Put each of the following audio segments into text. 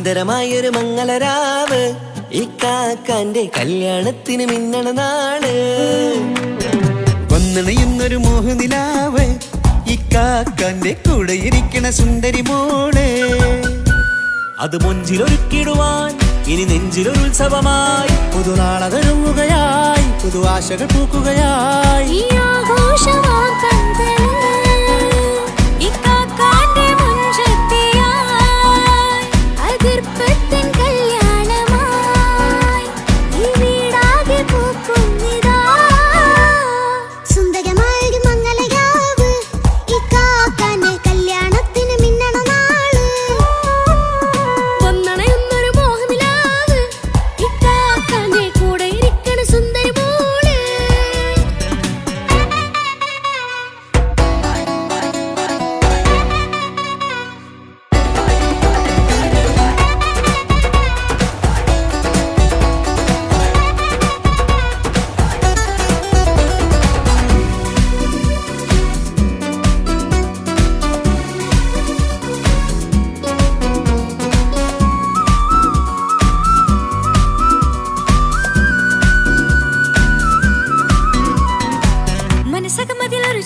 സുന്ദരമായൊരു മംഗളരാവ് ഇക്കാക്കാന്റെ കല്യാണത്തിന് മിന്നണ നാള്. വന്നണയുന്നൊരു മോഹനിലാവ് ഇക്കാക്കാന്റെ കൂടെ ഇരിക്കണ സുന്ദരി മോള്. അത് മുഞ്ചിലൊരുക്കിടുവാൻ ഇനി നെഞ്ചിലൊരു ഉത്സവമായി പുതുനാളതൊരുങ്ങുകയായി പുതു ആശകൾ പൂക്കുകയായി.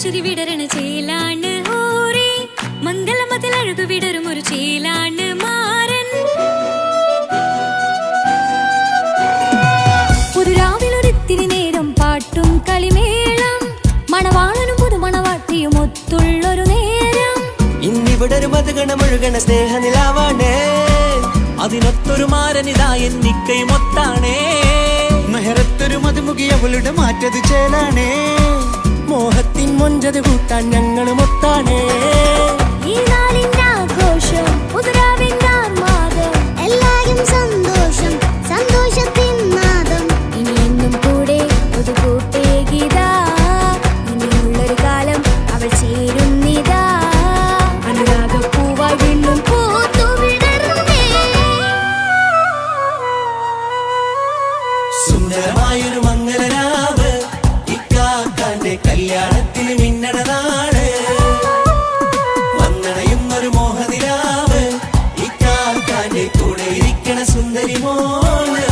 ചിരി വിടരണ ചേലാണ് ഓരേ മംഗളമതിൽ അഴകു വിടരും ഒരു ചേലാണ് മാരൻ. പുതുരാവിലൊരിത്തിരി നേരം പാട്ടും കളിമേളം മണവാളനും പുതുമണവാട്ടിയും ഒത്തുള്ളൊരു നേരം. ഇന്നിവിടെ ഒരു മധുഗണമൊഴുകണ സ്നേഹനിലാവാണേ അതിനൊത്തൊരു മാരനിതാ എന്നിക്കയും ഒത്താണേ. മെഹറത്തൊരു മധുമുഖി അവളുടെ മാറ്റത് ചേലാണേ മോഹത്തിൻ മൊഞ്ചത് കൂട്ടാൻ ഞങ്ങളും ഒത്താണേ. ഈ നാളിന്റെ ആഘോഷം പുതുരാവിന്റെ ആർമാദം എല്ലാരും സന്തോഷം സന്തോഷത്തിൻ നാദം. ഇനി എന്നും കൂടെ പുതുകൂട്ടേ ഗീതാ ഇനിയുള്ളൊരു കാലം അവൾ ചേരുന്നിതാ. അനുരാഗപ്പൂവായി വീണ്ടും പൂത്തു വിടർന്നേ. സുന്ദരമായൊരു മംഗളരാവ് ഇക്കാക്കാന്റെ കല്യാണത്തിന് മിന്നണ നാള്. വന്നണയുന്നൊരു മോഹനിലാവ് ഇക്കാക്കാന്റെ കൂടെ ഇരിക്കണ സുന്ദരി മോള്.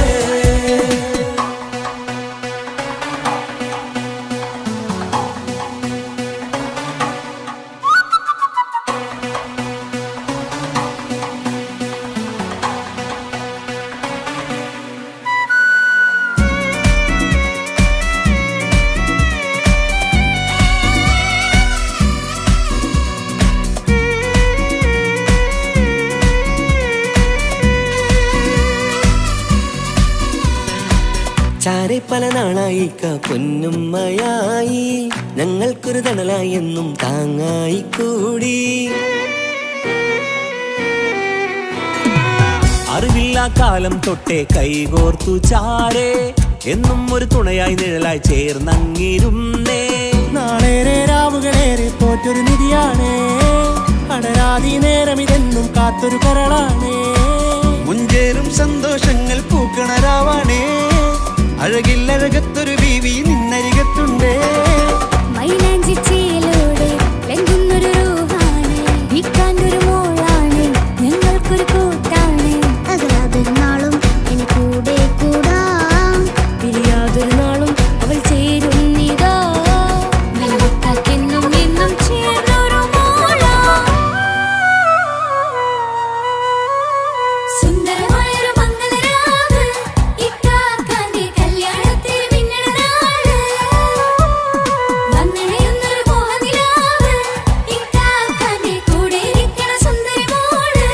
ചാരെ പല നാളായിക്ക പൊന്നുമ്മയായി ഞങ്ങൾക്കൊരു തണലായി എന്നും താങ്ങായി കൂടി. അറിവില്ലാ കാലം തൊട്ടേ കൈകോർത്തു ചാരേ എന്നും ഒരു തുണയായി നിഴലായി ചേർന്നങ്ങിരുന്നേ. നാളേറെ രാവുകളേറെ തോറ്റൊരു നിധിയാണേ അടരാതി നേരം ഇതെന്നും കാത്തൊരു കരളാണേ. മുഞ്ചേറും സന്തോഷങ്ങൾ പൂക്കണരാവാണേ അഴകില്ലഴകത്തൊരു ബീവി നിന്നരികത്തുണ്ടേ. മൈലാഞ്ചി ചേലോടെ ലംഘുന്നൊരു രൂഹാണ് വിക്കാണ്ടൊരു മോളാണ് ഞങ്ങൾക്കൊരു കൂട്ടാണ്. അകലാതൊരു നാളും ഇനി കൂടെ കൂടാം പിരിയാതൊരു നാളും അവൾ ചേരുന്നിതാ. മലക്കാക്കെന്നും എന്നും ചേർന്നൊരു മോളാ. സുന്ദരമായൊരു മംഗളരാവ് ഇക്കാക്കാന്റെ കല്യാണത്തിന് മിന്നണ നാള്. വന്നണയുന്നൊരു മോഹനിലാവ് ഇക്കാക്കാന്റെ കൂടെ ഇരിക്കണ സുന്ദരി മോള്.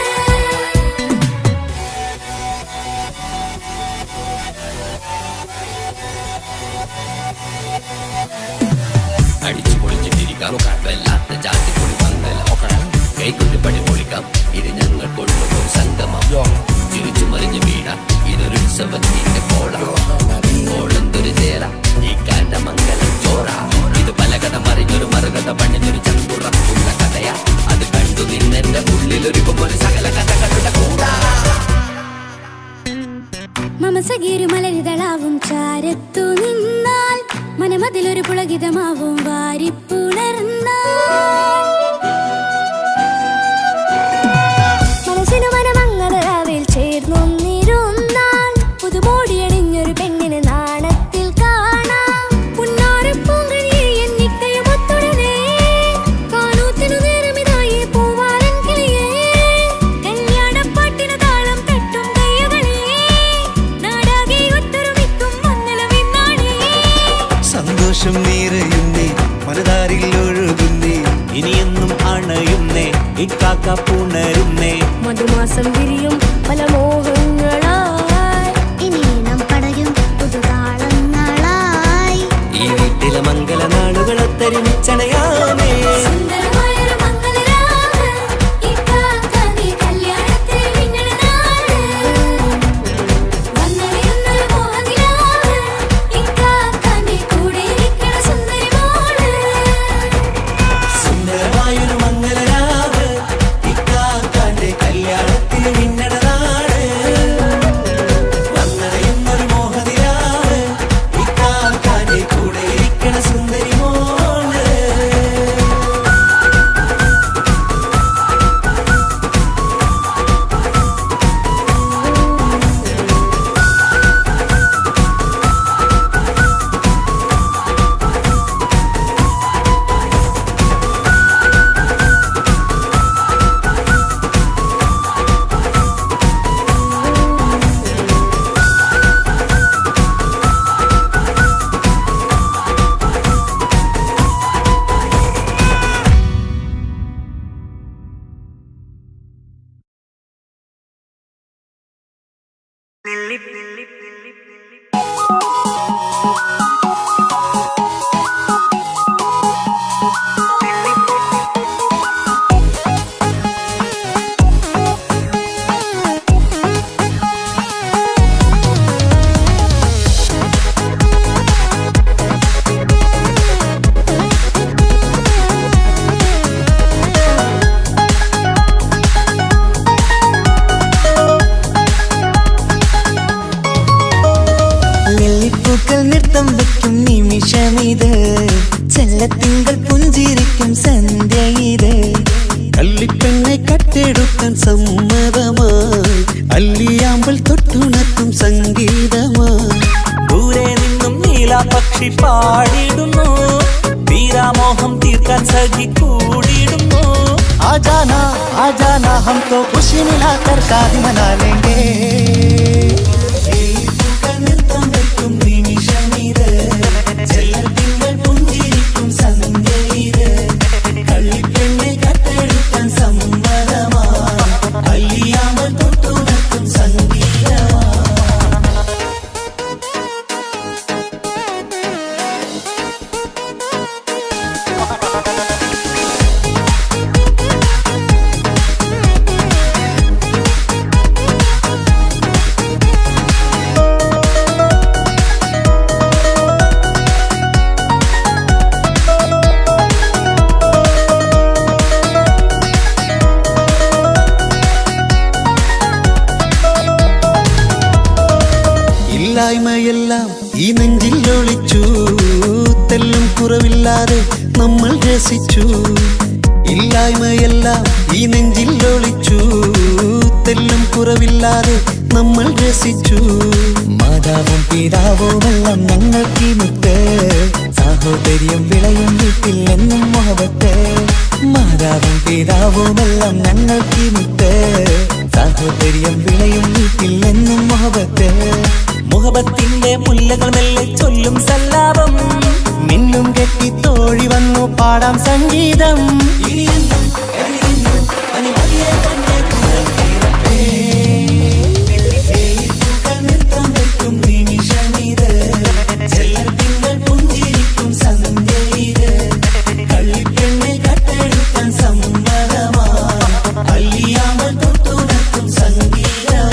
അടിച്ചു പൊളിച്ചിട്ടിരിക്കാം വല്ലാത്ത ജാതിപ്പൊളി പന്തല കൈകൊണ്ട് പണി പൊളിക്കാം ഇത് ഞങ്ങൾ കൊണ്ടുപോകും സംഗമം. തിരിച്ചു മറിഞ്ഞു വീണ ഇതൊരു ഉത്സവത്തിന്റെ കോളന്തൊരു ചേര ഈ കാണ്ട മംഗലം ചോറ. ഇത് പലകഥ മറിഞ്ഞൊരു മറുകഥ പണിഞ്ഞൊരു ചങ്കുറപ്പുള്ള കഥയാ. അത് കണ്ടു നിന്നെന്റെ ഉള്ളിലൊരുക്കുമ്പോൾ സകല കഥകളുടെ കൂടാ. മമസഗീരു മലരിതളാവും ചാരത്തു നിന്നാൽ മനമതിലൊരു പുളകിതമാവും വാരിപ്പുണർന്നാൽ. മനസ്സിനു മനമംഗളരാവിൽ നിറയുന്നേ മനതാരിൽ ഒഴുകുന്നേ ഇനിയെന്നും അണയുന്നേ ഇക്കാക്ക പുണരുന്നേ മധുമാസം വിരിയും പല മോഹങ്ങളായി ഇനി നാം പടരും പുതുതാളങ്ങളായി ഈ വീട്ടിലെ മംഗള നാളുകൾ ഒത്തൊരുമിച്ചണയാമേ സുന്ദരമായൊരു മംഗളരാവ് ഇക്കാക്ക നീ കല്യാണത്തിൽ മിന്നണ നാള് വന്നറിയുന്നൊരു മോഹനിലാവ് ഇക്കാക്ക നീ കൂടെ ഇരിക്കണ സുന്ദരി മോള് സുന്ദരമായൊരു മംഗളരാവ് ഇക്കാക്കാന്റെ കല്യാണത്തിൽ മിന്നണ നാട് വന്നറിയുന്നൊരു മോഹനിലാവ് ഇക്കാക്കാന്റെ കൂടെ ഇരിക്കണ സുന്ദരി മോള് നെല്ലിപ്പൂക്കൾ നൃത്തം വെക്കും നിമിഷമിത് ചെല്ലത്തിങ്കൾ പുഞ്ചിരിക്കും സന്ധ്യ ഇത് കള്ളിപ്പെണ്ണെ കട്ടെടുക്കാൻ സമ്മതമായി അല്ലിയാമ്പൽ തൊട്ടുണർത്തും സംഗീതമായി ദൂരെ നിന്നും നീലാപക്ഷി പാടിടുന്നു തീരാമോഹം തീർക്കാൻ സഖി കൂടിയിടുന്നു आजाना हम तो खुशी मिलाकर शादी मना लेंगे നൃത്തം വെക്കും നിമിഷമിത് ചെല്ലത്തിങ്കൾ പുഞ്ചിരിക്കും സന്ധ്യ ഇത് കള്ളിപ്പെണ്ണെ കട്ടെടുക്കാൻ സമ്മതമായി അല്ലിയാമ്പൽ തൊട്ടുണർത്തും സംഗീതമായി ഇല്ലായ്മയെല്ലാം ഈ നെഞ്ചിൽ ഒളിച്ചു തെല്ലും കുറവില്ലാതെ നമ്മൾ രസിച്ചു ഇല്ലായ്മയെല്ലാം ഈ നെഞ്ചിൽ ഒളിച്ചു തെല്ലും കുറവില്ലാതെ നമ്മൾ രസിച്ചു മാതാവും പിതാവുമെല്ലാം ഞങ്ങൾക്ക് മുത്ത് സാഹോദര്യം വിളയും വീട്ടിൽ എന്നും മുഹബത്ത് മാതാവും പിതാവുമെല്ലാം ഞങ്ങൾക്ക് മുത്ത് സാഹോദര്യം വിളയും വീട്ടിൽ എന്നും മുഹബത്ത് മുഹബത്തിന്റെ മുല്ലകൾ മെല്ലെ ചൊല്ലും സല്ലാപം മിന്നും കെട്ടി തോഴി വന്നു പാടാം സംഗീതം നൃത്തം വെക്കും നിമിഷമിത് ചെല്ലത്തിങ്കൾ പുഞ്ചിരിക്കും സന്ധ്യ ഇത് കള്ളിപ്പെണ്ണെ കട്ടെടുക്കാൻ സമ്മതമായി അല്ലിയാമ്പൽ തൊട്ടുണർത്തും സംഗീതമായി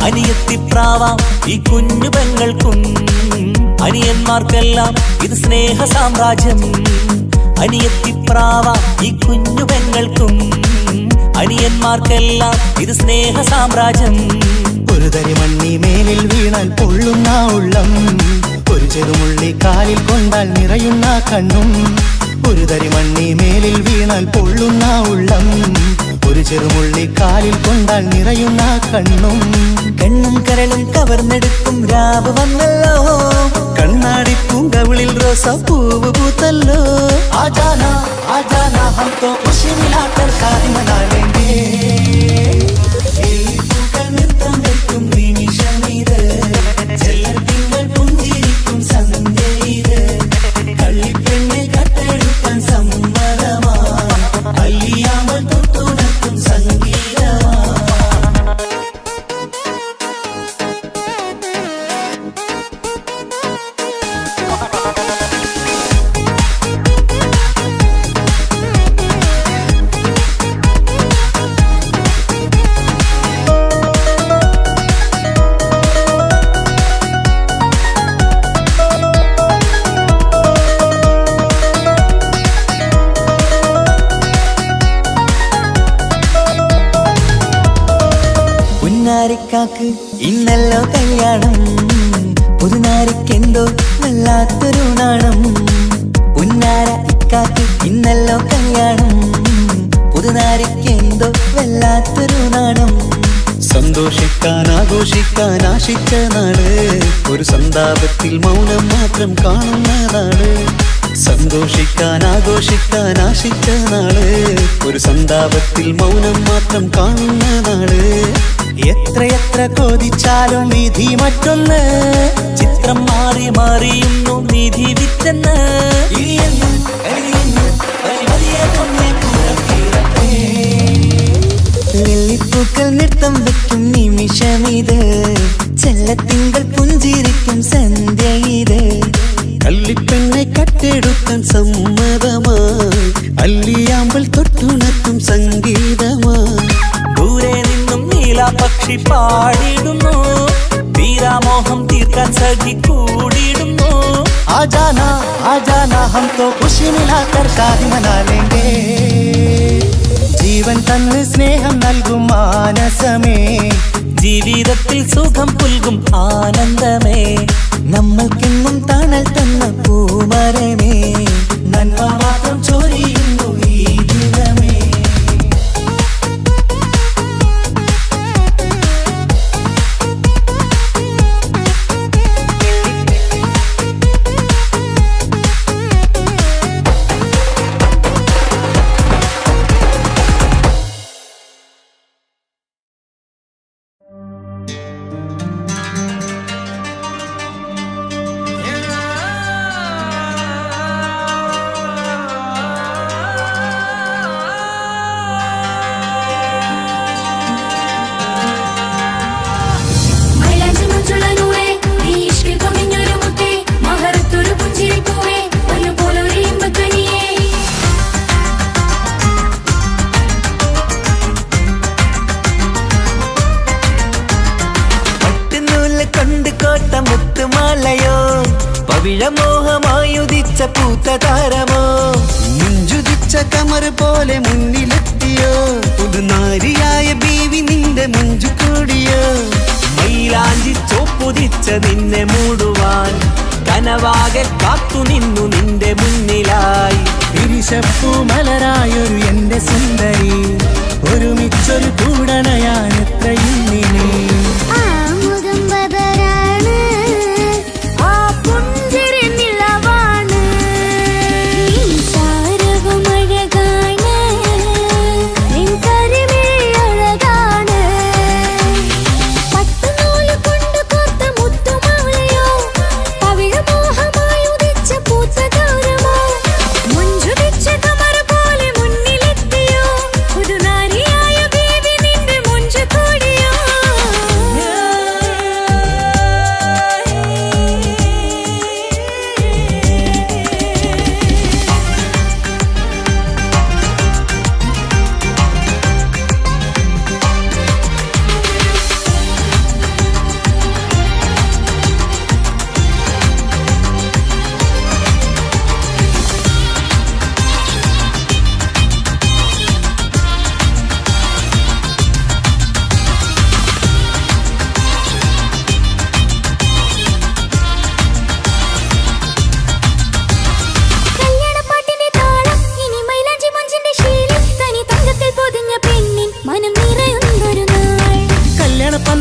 അനിയത്തിപ്രാവാം ഈ കുഞ്ഞു പെങ്ങൾക്കും അനിയന്മാർക്കെല്ലാം ഇത് സ്നേഹ സാമ്രാജ്യം അനിയത്തിപ്രാവാം ഈ കുഞ്ഞു പെങ്ങൾക്കും അനിയന്മാർക്കെല്ലാം ഇത് സ്നേഹ സാമ്രാജ്യം ഒരു തരി മണ്ണി മേലിൽ വീണാൽ പൊള്ളുന്ന ഉള്ളം ഒരു ചെറുമുള്ളി കാലിൽ കൊണ്ടാൽ നിറയുന്ന കണ്ണും ഒരു തരി മണ്ണി മേലിൽ വീണാൽ പൊള്ളുന്ന ഉള്ളം ഒരു ചെറുമുള്ളി കാലിൽ കൊണ്ടാൽ നിറയുന്ന കണ്ണും കണ്ണും കരളും കവർന്നെടുക്കും രാവ് വന്നല്ലോ കണ്ണാടി പൂങ്കവിളിൽ റോസാപ്പൂവ് പൂത്തല്ലോ ആജാന ആജാന ഹം തോ ഖുശി മിലാക്കർ ഷാദി മനാ ലേംഗേ പൂക്കൾ നൃത്തം വെക്കും നിമിഷമിത് ചെല്ലത്തിങ്കൾ പുഞ്ചിരിക്കും സന്ധ്യ ഇത് കള്ളിപ്പെണ്ണെ കട്ടെടുക്കാൻ സമ്മതമാ അല്ലിയാമൽ തൊട്ടുണർത്തും സംഗീതമാ പുന്നാരിക്കാക്ക് ഇന്നല്ലോ കല്യാണം പുതുനാരിക്കെന്തോ വല്ലാത്തൊരു നാണം പുന്നാര ഇക്കാക്ക് ഇന്നല്ലോ കല്യാണം പുതുനാരിക്കെന്തോ വല്ലാത്തൊരു നാണം സന്തോഷിക്കാൻ ആഘോഷിക്കാൻ ആശിച്ച നാട് ഒരു സന്താപത്തിൽ മൗനം മാത്രം കാണുന്ന നാട് സന്തോഷിക്കാൻ ആഘോഷിക്കാൻ ആശിച്ച നാട് ഒരു സന്താപത്തിൽ മൗനം മാത്രം കാണുന്ന നാട് എത്രയെത്ര കൊതിച്ചാലും വിധി മറ്റൊന്ന് ചിത്രം മാറി മാറിയുന്നു നിധി വിറ്റെന്ന് ഇനിയെന്നും കഴിയുന്നു വലിയ പുണ്യപൂരത്തീരത്തേ. വെള്ളിപ്പൂക്കൾ നൃത്തം വെക്കും നിമിഷമിത് ചെല്ലത്തിങ്കൾ പുഞ്ചിരിക്കും സന്ധ്യ ഇത് കള്ളിപ്പെണ്ണെ കട്ടെടുക്കാൻ സമ്മതമായി അല്ലിയാമ്പൽ തൊട്ടുണർത്തും സംഗീതമായി ദൂരെ നിന്നും നീലാപക്ഷി പാടിയിടുന്നു തീരാമോഹം തീർക്കാൻ സഖി കൂടിയിടുന്നു ആജാന ആജാന ഹം തോ ഖുശി മിലാക്കർ ഷാദി മനാ ലേംഗേ ജീവൻ തന്ന് സ്നേഹം നൽകും മാനസമേ ജീവിതത്തിൽ സുഖം പുൽകും ആനന്ദമേ നമ്മൾക്കെന്നും തണൽ തന്ന പൂമരമേ നന്മ മാത്രം ചൊരിയുന്നു ഈ ദിനമേ മൈലാഞ്ചി മുഞ്ചുള്ള നൂറേ നീ ഇഷ്കിൽ പൊതിഞ്ഞൊരു മുത്തേ മഹറത്തൊരു പുഞ്ചിരിപ്പൂവേ പൊന്നുപോലൊരു ഇമ്പക്കനിയേ പട്ടുനൂല് കൊണ്ട് കോട്ട മുത്തുമാലയോ പവിഴമോഹമായുദിച്ച പൂത്ത താരമോ മുഞ്ചുതിച്ച കമർ പോലെ മുന്നിലെത്തിയോ പുതുനാരിയായ ബീവി നിന്റെ മുഞ്ചു കൂടിയോ മൈലാഞ്ചി ചോപ്പുതിച്ച നിന്നെ മൂടുവാൻ കനവാകെ കാത്തു നിന്നു നിന്റെ മുന്നിലായി തിരിശപ്പൂ മലരായൊരു എന്റെ സുന്ദരി ഒരുമിച്ചൊരു കൂടണയാൻ എത്രയും നിന്നെ ആ മുഖം ബദരാണ് ആ പുഞ്ചിരി നിലവാണ് നീ സാരവും അഴകാണ് നിൻ കരിമിഴി അഴകാണ് പട്ടുനൂല് കൊണ്ട് കോർത്ത മുത്തുമാലയോ പവിഴമോഹമായി ഉദിച്ച പൂത്ത താരമോ മുഞ്ചുതിച്ച കമർ പോലെ മുന്നിലെത്തിയോ പുതുനാരിയായ ബേബി നിന്റെ മുഞ്ചു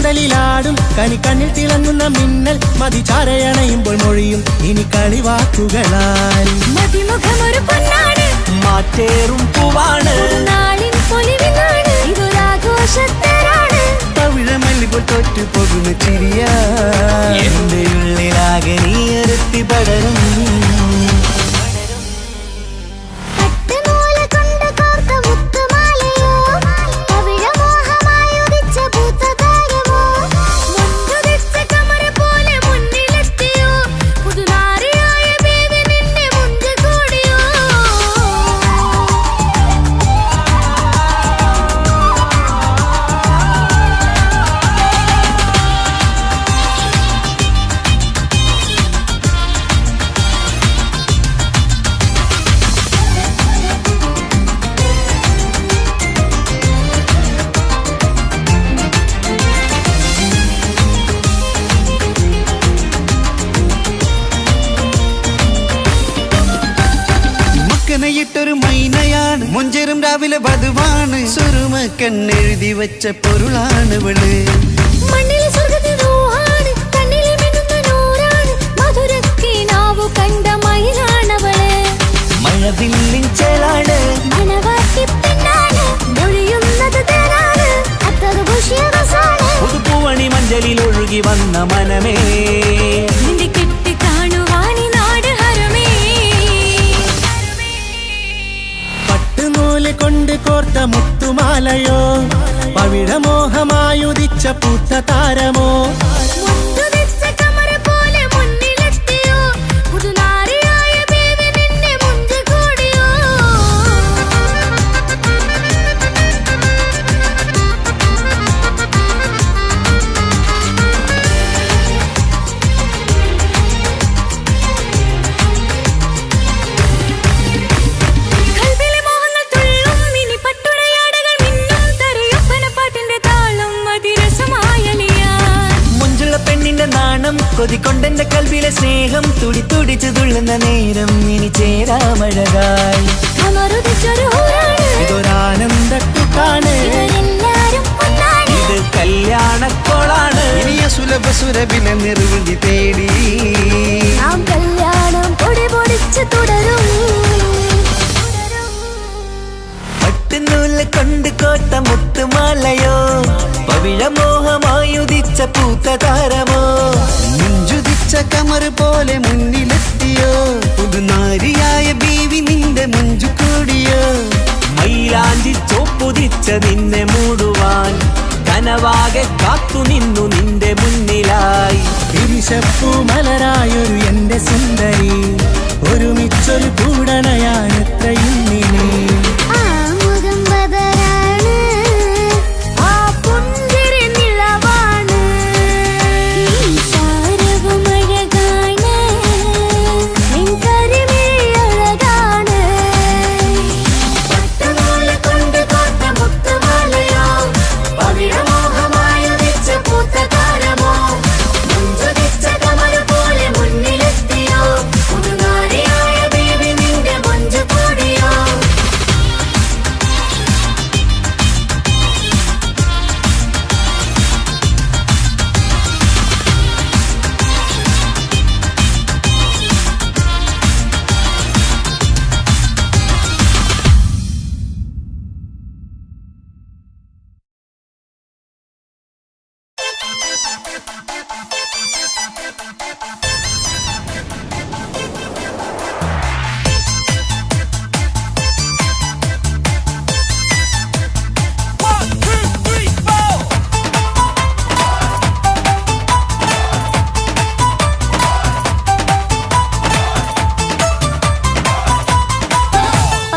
കടലിലാടും കണിക്കണ്ണിൽ തിളങ്ങുന്ന മിന്നൽ മതിചാരയണയുമ്പോൾ മൊഴിയും ഇനി കളിവാക്കുകളാൽ മതിമുഖമൊരു പൊന്നാണ് മാറ്റേറും പൂവാണ് നാളിൻ പൊലിവിനാണ് ഇതൊരാഘോഷത്തരാണ് പവിഴമല്ലിപ്പോൾ തോറ്റു പോകുന്ന ചിരിയ എന്റെ ഉള്ളിലാകെ നീ ഒരുത്തി പടരും ൊരു മൈനയാണ് മുഞ്ചേറും രാവിലെ വധുവാണ് സുറുമക്കണ്ണെഴുതി വെച്ച പൊരുളാണ് വിള് മണ്ണിലെ സ്വർഗ്ഗത്തിൽ റൂഹാണ് കണ്ണിലെ മിന്നുന്ന നൂറാണ് മധുരക്കിനാവു കണ്ട മയിലാണവള് മഴവില്ലിൻ ചേലാണ് മണവാട്ടി പെണ്ണാണ് മൊഴിയുന്നത് തേനാണ് അത്ര ഖുഷിയറസാണ് പുതുപ്പൂവണി മഞ്ചലിൽ ഒഴുകി വന്ന മനമേ നിന്റെ കെട്ടി കാണുവാനി നാട് ഹരമേ പട്ടുനൂല് കൊണ്ട് കോർത്ത മുത്തുമാലയോ പവിഴമോഹമായുദിച്ച പൂത്ത താരമോ മുത്തുവെച്ച കമറ പോലെ മുന്നിലെത്തിയോ പുതുനാരിയായ ബേബി നിന്നെ മുഞ്ചു കൂടിയോ കൽബിലെ മോഹങ്ങൾ തുള്ളും ഇനി പട്ടുടയാടകൾ മിന്നും തരയൊപ്പന പാട്ടിന്റെ താളം അതിരസമായലിയാൻ മുഞ്ചുള്ള പെണ്ണിന്റെ നാണം കൊതിക്കൊണ്ടെന്റെ കൽവിലെ സ്നേഹം തുടി തുടിച്ചു തുള്ളുന്ന നേരം ഇനി ചേരാമഴകായി അമറുദിച്ചൊരു ഹൂറാണ് ഇതൊരാനന്ദക്കൂട്ടാണ് ഇവരെല്ലാരും ഒന്നാണ് ഇത് കല്യാണക്കോളാണ് ഇനിയ സുലഭ സുരഭിലെ നിർവൃതി തേടി നാം കല്യാണം പൊടി പൊടിച്ച് തുടരും പട്ടുനൂല് കൊണ്ട് കോട്ട മുത്തുമാലയോ പവിഴമോഹമായുദിച്ച പൂത്ത താരമോ മുഞ്ചുദിച്ച കമർ പോലെ മുന്നിലെത്തിയോ പുതുനാരിയായ ബീവി നിന്റെ മുഞ്ചു കൂടിയോ മൈലാഞ്ചി ചോപ്പുതിച്ച നിന്നെ മൂടുവാൻ കനവാകെ കാത്തു നിന്നു നിന്റെ മുന്നിലായി തിരിശപ്പൂ മലരായൊരു എന്റെ സുന്ദരി ഒരുമിച്ചൊരു കൂടണയാൻ എത്രയും നീ ആ മുഖം ബദറാണ് ആ പുഞ്ചിരി നിലവാണ് ഈ സാരവും അഴകാണ് നിൻ കരിമിഴി അഴകാണ് പട്ടുനൂല് കൊണ്ട് കോർത്ത മുത്തുമാലയോ പവിഴമോഹമായുദിച്ച പൂത്ത താരമോ മുഞ്ചുദിച്ച കമർ പോലെ മുന്നിലെത്തിയോ പുതുനാരിയായ ബേബി നിന്റെ മുഞ്ചു കൂടിയോ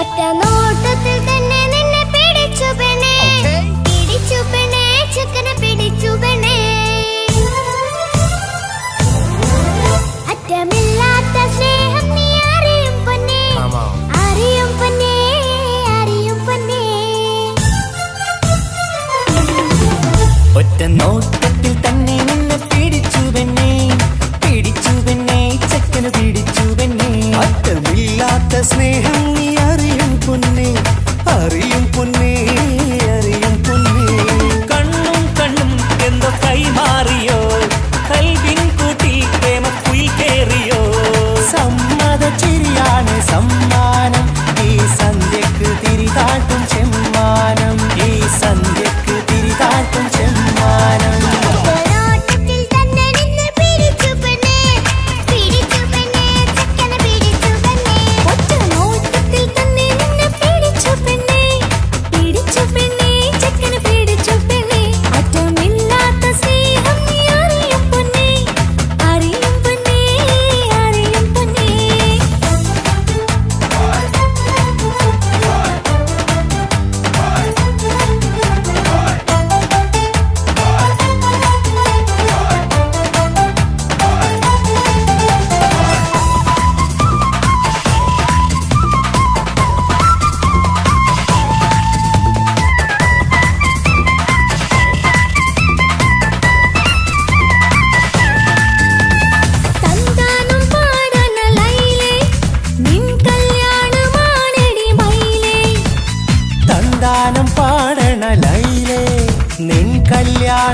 ഒറ്റ നോട്ടത്തിൽ തന്നെ നിന്നെ പിടിച്ചു പെണ്ണേ ചെക്കനെ പിടിച്ചു പെണ്ണേ അറ്റമില്ലാത്ത സ്നേഹം നീ അറിയും പൊന്നേ അറിയും പൊന്നേ അറിയും പൊന്നേ ഒറ്റ നോട്ടത്തിൽ തന്നെ നിന്നെ പിടിച്ചു പെണ്ണേ ചെക്കന് പിടിച്ചു പെണ്ണേ അറ്റമില്ലാത്ത സ്നേഹം നീ അറിയും പൊന്നേ അറിയും പൊന്നേ അറിയും പൊന്നേ കണ്ണും എന്തോ കൈ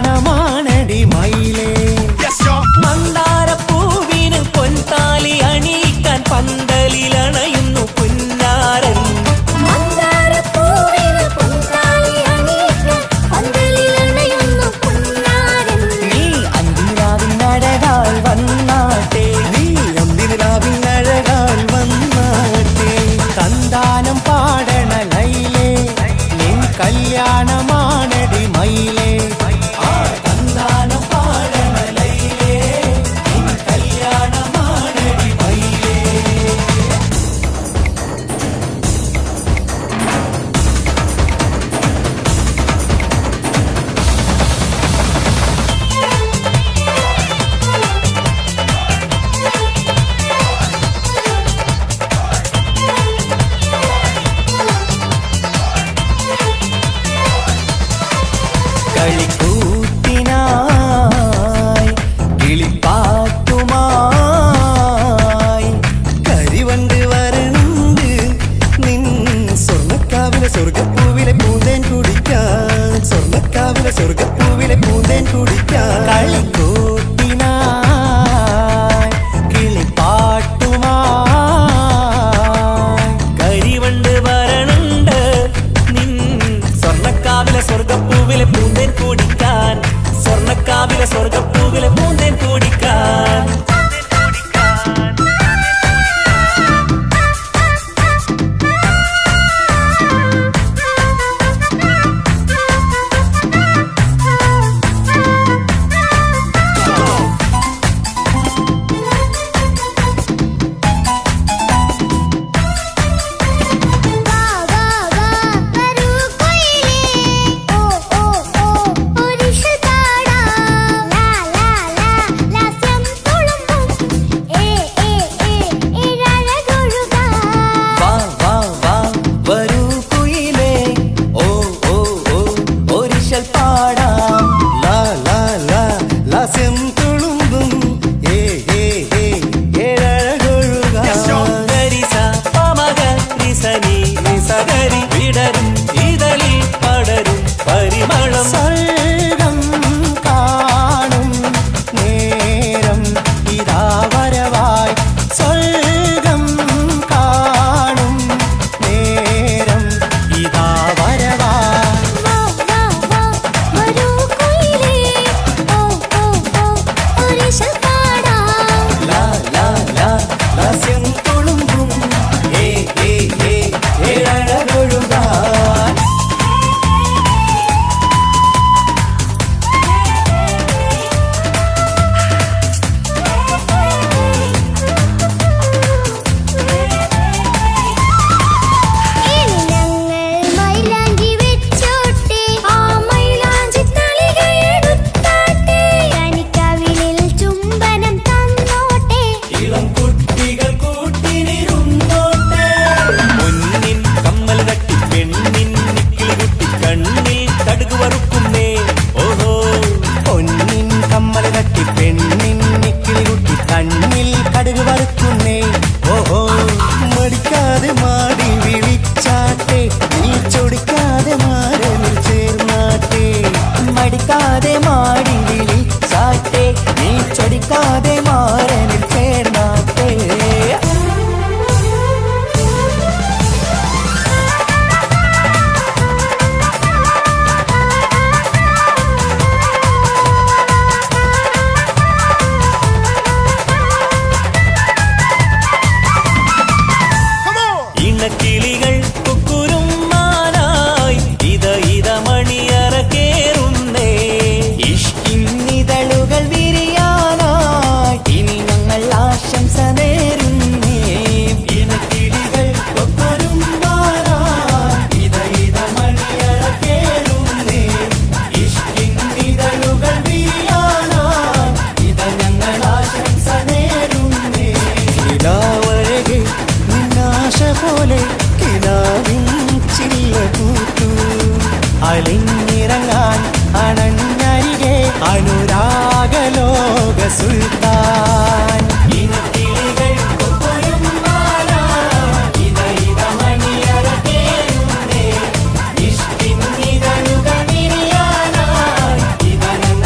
കല്യാണമാണടി മയിലേ. മന്ദാരപ്പൂവിന് പൊൻതാലി അണിയിക്കാൻ പന്തലിലണയുന്നു പുന്നാരൻ. മന്ദാരപ്പൂവിന് പൊൻതാലി അണിയിക്കാൻ പന്തലിലണയുന്നു പുന്നാരൻ. നീ അന്തിരാവിനഴകാൽ വന്നാട്ടെ, നീ അന്തിനിലാവിനഴകാൽ വന്നാട്ടെ. തന്താനം പാടണ ലൈലേ, നിൻ കല്യാണമാണടി മയിലേ. ആ തന്താനം പാടണ ലൈലേ, നിൻ കല്യാണമാണടി മയിലേ. കളിക്കൂത്തിനായി കിളിപ്പാട്ടുമായി കരിവണ്ട് വരണ്ട് നിൻ സ്വർണ്ണക്കാവിലെ സ്വർഗപ്പൂവിലെ പൂന്തേൻ കുടിക്കാൻ, സ്വർണ്ണക്കാവിലെ സ്വർഗപ്പൂവിലെ പൂന്തേൻ കുടിക്കാൻ. കളിക്കൂത്തിനായി കിളിപ്പാട്ടുമായി കരിവണ്ട് വരണുണ്ട് നിൻ സ്വർണ്ണക്കാവിലെ സ്വർഗപ്പൂവിലെ പൂന്തേൻ കുടിക്കാൻ, സ്വർണ്ണക്കാവിലെ സ്വർഗപ്പൂവിലെ പൂന്തേൻ കുടിക്കാൻ. വാ വാ വാ വരൂ കുയിലേ, ഓ ഓ ഓ ഒരിഷൽ പാടാം. ലാ ലാ ലാ ലാസ്യം തുളുമ്പും ഏ ഏ ഏ ഏഴഴകൊഴുകാം. വാ വാ വാ വരൂ കുയിലേ, ഓ ഓ ഓ ഒരിശൽ പാടാം. ലാ ലാ ലാ ലാസ്യം തുളുമ്പും ഏ ഏ ഏ ഏഴഴകൊഴുകാൻ. ഗരിസ പമഗ റിസനി നിസഗരി വിടരും ഇതളിൽ പടരും പരിമളം. സ്വർഗം കാണും നേരം ഇതാ വരവായി, സ്വർഗം കാണും നേരം ഇതാ വരവായി. വാ വാ വാ വരൂ കുയിലേ, ഓ ഓ ഓ ഒരിഷൽ പാടാം. ലാ ലാ ലാ ലാസ്യം തുളുമ്പും ഏ ഏ ഏ ഏഴഴകൊഴുകാൻ. ഇനി ഞങ്ങൾ മൈലാഞ്ചി വെച്ചോട്ടെ, ആ മൈലാഞ്ചി തളിക എടുത്താട്ടെ. കണിക്കവിളിൽ ചുംബനം തന്നോട്ടെ. ഇളം കുട്ടികൾ കൂട്ടിനിരുന്നോട്ടെ. പൊന്നിൻ കമ്മൽ തട്ടി പെണ്ണിൻ നിക്കിളി കുട്ടി കണ്ണിൽ കടുക് വറുക്കുന്നേ. ഓഹോ പൊന്നിൻ കമ്മൽ തട്ടി പെണ്ണിൻ നിക്കിളി കുട്ടി കണ്ണിൽ കടുക് വറുക്കുന്നേ. ഓഹോ മടിക്കാതെ മാടി വിളിച്ചാട്ടെ, നീ ചൊടിക്കാതെ മാരനിൽ ചേർന്നാട്ടെ. മടിക്കാതെ മാടി വിളിച്ചാട്ടെ, നീ ചൊടിക്കാതെ മാറനിൽ ചേർന്നാട്ടെ. ഇണക്കിളികൾ കുക്കുരും മാനായി ഇത ഇത മണിയറ കേറുന്നേ. ഇഷ്കിന്നിതളുകൾ വിരിയാനായി ഇനി ഞങ്ങൾ ആശംസ നേരുന്നേ. ഇണക്കിളികൾ കൊക്കൊരും മാറായി ഇത ഇത മണിയറ കേറുന്നേ. ഇഷ്കിന്നിതളുകൾ വീഴാനായി ഇത ഞങ്ങൾ ആശംസ നേരുന്നേ. നിലാവഴകെ നിന്നാശ പോലെ കിനാവിൻ ചില്ല കൂട്ടു അലിഞ്ഞിറങ്ങാൻ അണഞ്ഞരികെ അനുരാഗലോക സുൽത്താൻ. ഇനക്കിളികൾ കൊക്കൊരും മാറായി ഇത ഇത മണിയറ കേറുന്നേ. ഇഷ്കിന്നിതളുകൾ വിരിയാനായി ഇത ഞങ്ങൾ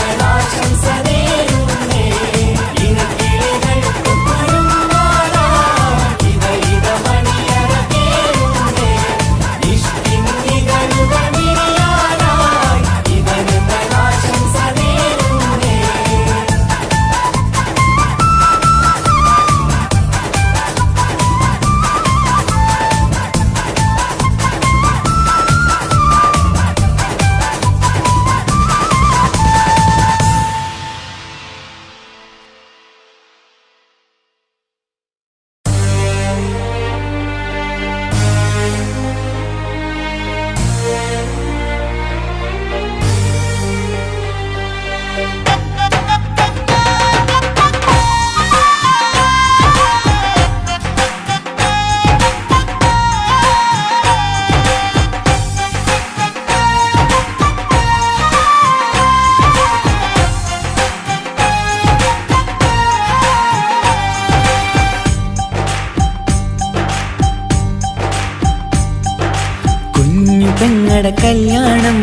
പെങ്ങടെ കല്യാണം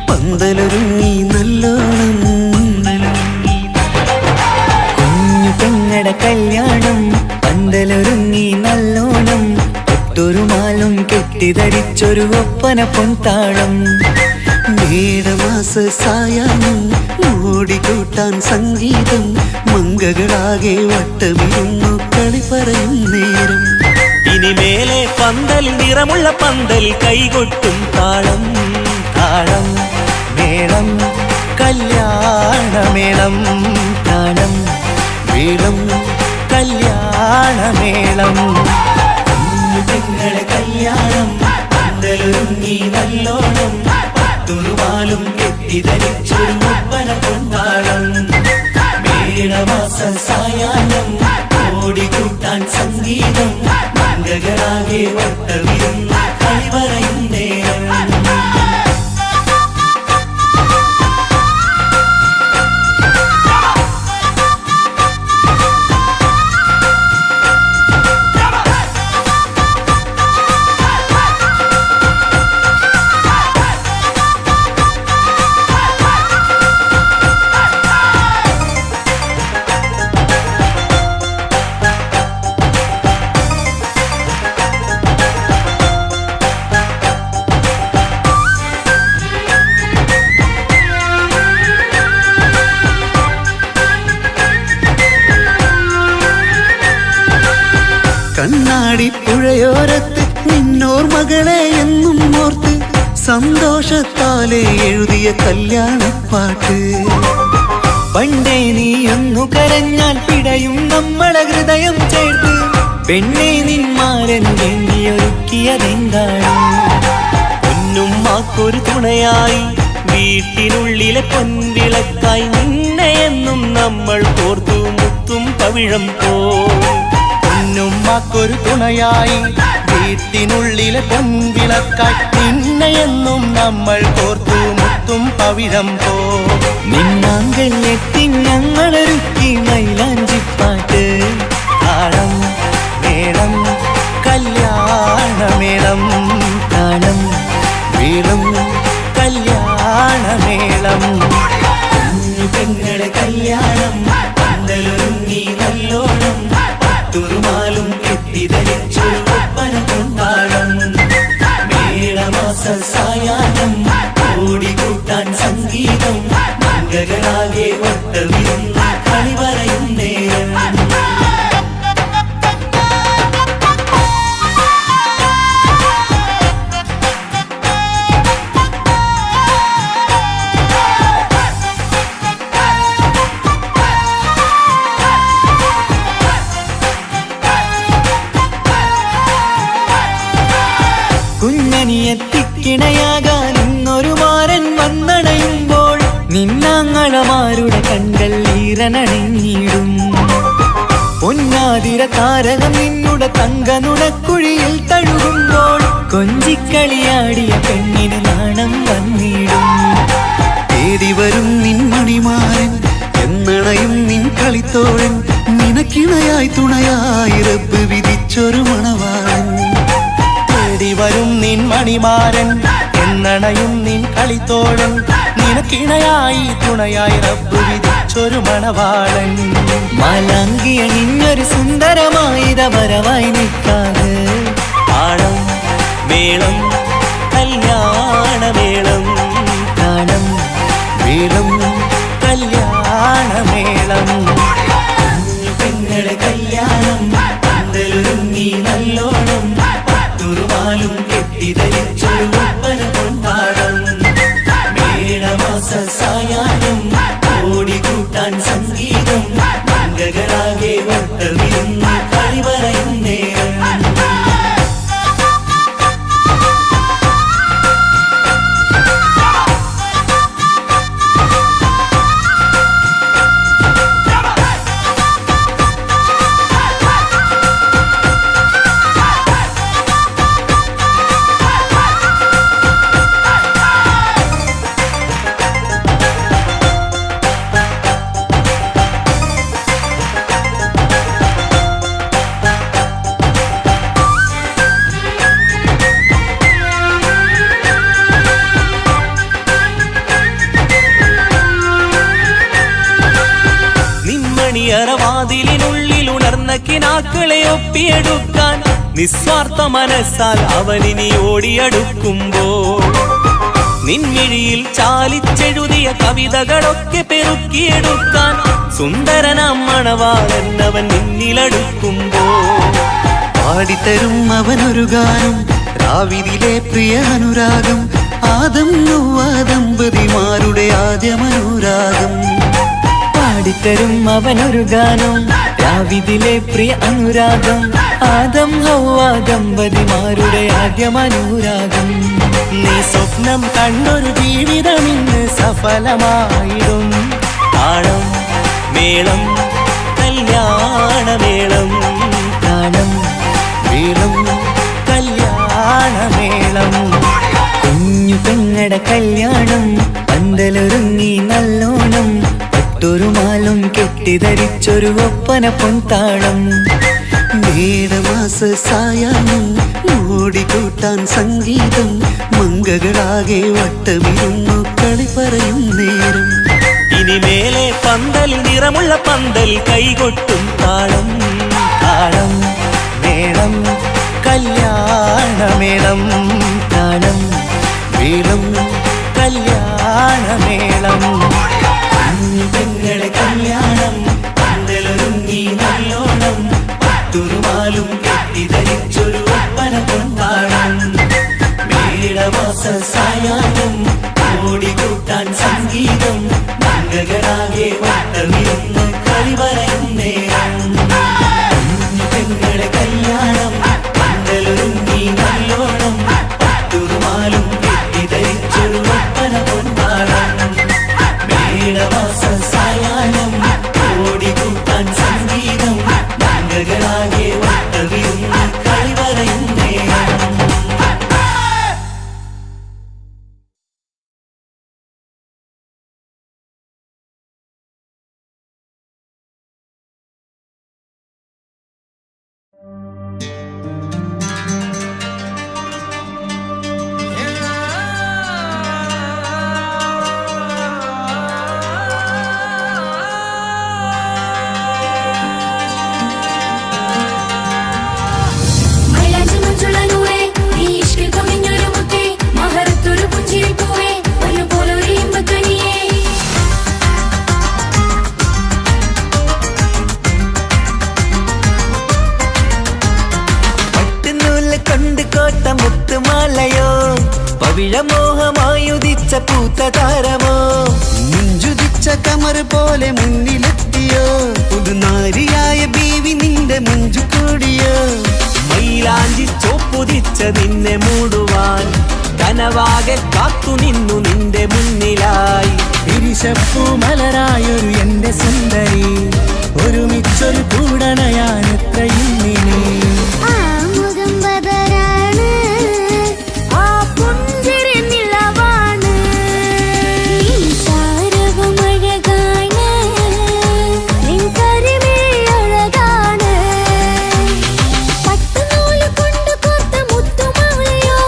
പന്തലൊരുങ്ങി നല്ലോണം കുഞ്ഞു പെങ്ങടെ കല്യാണം പന്തലൊരുങ്ങി നല്ലോണം ഒട്ടൊരു മാലും കെട്ടിധരിച്ചൊരു ഒപ്പന പൊൻതാളം മേടമാസ സായാഹ്നം ഓടിക്കൂട്ടാൻ സംഗീതം മങ്കകളാകെ വട്ടമിരുന്നു കളി പറയും നേരം ഇനിമേലെ പന്തൽ നിറമുള്ള പന്തൽ കൈകൊട്ടും താളം താളം മേളം കല്യാണമേളം താളം മേളം കല്യാണമേളം കുഞ്ഞു പെങ്ങളെ കല്യാണം പന്തലൊരുങ്ങി നല്ലോണം പത്തുറുമാലും കെട്ടിധരിച്ചൊരു ഒപ്പന പൊൻതാളം മേടമാസ സായാഹ്നം ഓടിക്കൂട്ടാൻ സംഗീതം മംഗളാകെ വട്ടമിരുന്ന് കളി പറയും നേരം കണ്ണാടി പുഴയോരത്ത് നിന്നോർമകളെ എന്നും ഓർത്ത് സന്തോഷത്താലെ എഴുതിയ കല്യാണപ്പാട്ട് പണ്ടേ നീ ഒന്നു കരഞ്ഞാൽ പിടയും നമ്മളെ ഹൃദയം ചേർത്ത് പെണ്ണെ നിന്മാരൻ വേണ്ടിയൊരുക്കിയതെന്താണ് പൊന്നുമ്മാക്കൊരു തുണയായി വീട്ടിനുള്ളിലെ പൊൻവിളക്കായി നിന്നെ എന്നും നമ്മൾ കോർത്തു മുത്തും പവിഴം പോ പൊന്നുമ്മാക്കൊരു തുണയായി വീട്ടിനുള്ളിലെ പൊൻവിളക്കായി നിന്നെയെന്നും നമ്മൾ കോർത്തു മുത്തും പവിഴം പോ നിന്നാങ്കല്ലെത്തി ഞങ്ങളൊരുക്കി മൈലാഞ്ചിപ്പാട്ട് താളം മേളം കല്യാണമേളം താളം മേളം കല്യാണമേളം കുഞ്ഞു പെങ്ങളെ കല്യാണം പന്തലൊരുങ്ങി നല്ലോണം പത്തുറുമാലും കെട്ടിധരിച്ചൊരു ഒപ്പന പൊൻതാളം മേളമാസ സായാഹ്നം ഓടിക്കൂട്ടാൻ സംഗീതം മംഗളാകെ വട്ടമിരുന്ന് കളി പറയും നേരം കുഞ്ഞനിയെത്തിക്കിണയാകാൻ ഇന്നൊരു മാരൻ വന്നണയുമ്പോൾ നിന്നാങ്ങളമാരുടെ കണ്ടൽ ഈറനണിഞ്ഞിടും പൊന്നാതിര താരകം നിന്നുടെ തങ്കനുടക്കുഴിയിൽ തഴുകുമ്പോൾ കൊഞ്ചിക്കളിയാടിയ പെണ്ണിന് നാണം വന്നിടും തേടി വരും നിൻ മണിമാരൻ എന്നണയും നിൻ കളിത്തോഴൻ നിനക്കിണയായി തുണയായി റബ്ബ് വിധിച്ചൊരു മണവാളൻ തേടി വരും നിൻ മണിമാരൻ എന്നണയും നിൻ കളിത്തോഴൻ നിനക്കിണയായി തുണയായി റബ്ബ് വിധിച്ചൊരു മണവാളൻ മാലാങ്കിയ നിന്നൊരു സുന്ദരമായിത വരവായി നിൽക്കാതെ താളം മേളം കല്യാണമേളം താളം മേളം കല്യാണമേളം കുഞ്ഞു പെങ്ങളെ കല്യാണം പന്തലൊരുങ്ങി നല്ലോണം പത്തുറുമാലും കെട്ടിധരിച്ചൊരു ഒപ്പന പൊൻതാളം മേടമാസ സായാഹ്നം ഓടിക്കൂട്ടാൻ സംഗീതം മംഗളാകെ വട്ടമിരുന്ന് കളി പറയും നേരം അറവാതിലിനുള്ളിൽ ഉണർന്ന കിനാക്കളെ ഒപ്പിയെടുക്കാൻ നിസ്വാർത്ഥ മനസ്സാൽ അവനിനി ഓടിയടുക്കുമ്പോൾ നിൻമിഴിയിൽ ചാലിച്ചെഴുതിയ കവിതകളൊക്കെ പെറുക്കിയെടുക്കാൻ സുന്ദരനാം മണവാളൻ അവൻ നിന്നിലടുക്കുമ്പോൾ പാടിത്തരും അവനൊരു ഗാനം രാവിലെ പ്രിയ അനുരാഗം ആദം നൊവ്വ ദമ്പതിമാരുടെ ആദ്യമനുരാഗം പാടിത്തരും അവനൊരു ഗാനം രാവിലെ പ്രിയ അനുരാഗം ആദം ഹൗവ ദമ്പതിമാരുടെ ആദ്യമനുരാഗം നീ സ്വപ്നം കണ്ടൊരു ജീവിതം ഇന്ന് സഫലമായിടും താളം മേളം കല്യാണമേളം താളം മേളം കല്യാണമേളം കുഞ്ഞു പെങ്ങടെ കല്യാണം പന്തലൊരുങ്ങി നല്ലോണം ഒട്ടൊരു മാലും കെട്ടിധരിച്ചൊരു ഒപ്പന പൊൻതാളം മേടമാസ സായാഹ്നം ഓടിക്കൂട്ടാൻ സംഗീതം മംഗകളാകെ വട്ടമിരുന്നു കളി പറയും നേരം ഇനിമേലെ പന്തൽ നിറമുള്ള പന്തൽ കൈകൊട്ടും താളം താളം മേളം കല്യാണമേളം താളം മേളം കല്യാണമേളം പെങ്ങളെ കല്യാണം പന്തലൊരുങ്ങി നല്ലോണം പട്ടുരുമാലും കെട്ടിധരിച്ചൊരു ഒപ്പന പൊൻതാളം മേടമാസ സായാഹ്നം ഓടിക്കൂട്ടാൻ സംഗീതം മംഗകളാകെ വട്ടമിരുന്ന് കളി പറയും നേരം പെങ്ങളെ കല്യാണം പന്തലൊരുങ്ങി നല്ലോണം പട്ടുരുമാലും കെട്ടിധരിച്ചൊരു ഒപ്പന പൊൻതാളം മേടമാസ സായാഹ്നം ഓടിക്കൂട്ടാൻ സംഗീതം മംഗകളാകെ വട്ടമിരുന്ന് കളി പറയും നേരം മൈലാഞ്ചി മഞ്ചുള്ള നൂറേ, നീ ഇഷ്കിൽ കവിഞ്ഞൊരു മുത്തേ, മഹറത്തൊരു പുഞ്ചിരിപ്പൂവേ, പൊന്നുപോലൊരു ഇമ്പക്കനിയേ. പട്ടുനൂല് കൊണ്ട് കോട്ട മുത്തുമാലയോ പവിഴമോഹമായുദിച്ച പൂത്ത താരമോ മുഞ്ചുതിച്ച കമർ പോലെ മുന്നിലെത്തിയോ പുതുനാരിയായ ബീവി നിന്റെ മുഞ്ചു കൂടിയോ മൈലാഞ്ചി ചോപ്പുതിച്ച നിന്നെ മൂടുവാൻ കനവാകെ കാത്തുനിന്നു നിന്റെ മുന്നിലായി ഇരിശപ്പൂ മലരായൊരു എന്റെ സുന്ദരി ഒരുമിച്ചൊരു കൂടണയാൻ എത്രയും നീ ആ മുഖം ബദരാണ്, ആ പുഞ്ചിരി നിലവാണ്, ഈ സാരവും അഴകാണ്, നിൻ കരിമിഴി അഴകാണ്. പട്ടുനൂല് കൊണ്ട് കോർത്ത മുത്തുമാലയോ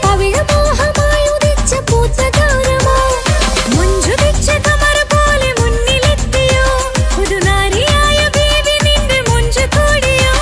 പവിഴമോഹമായി ഉദിച്ച പൂത്ത താരമോ മുഞ്ചുതിച്ച കമർ പോലെ മുന്നിലെത്തിയോ പുതുനാരിയായ ബേബി നിന്റെ മുഞ്ചു കൂടിയോ.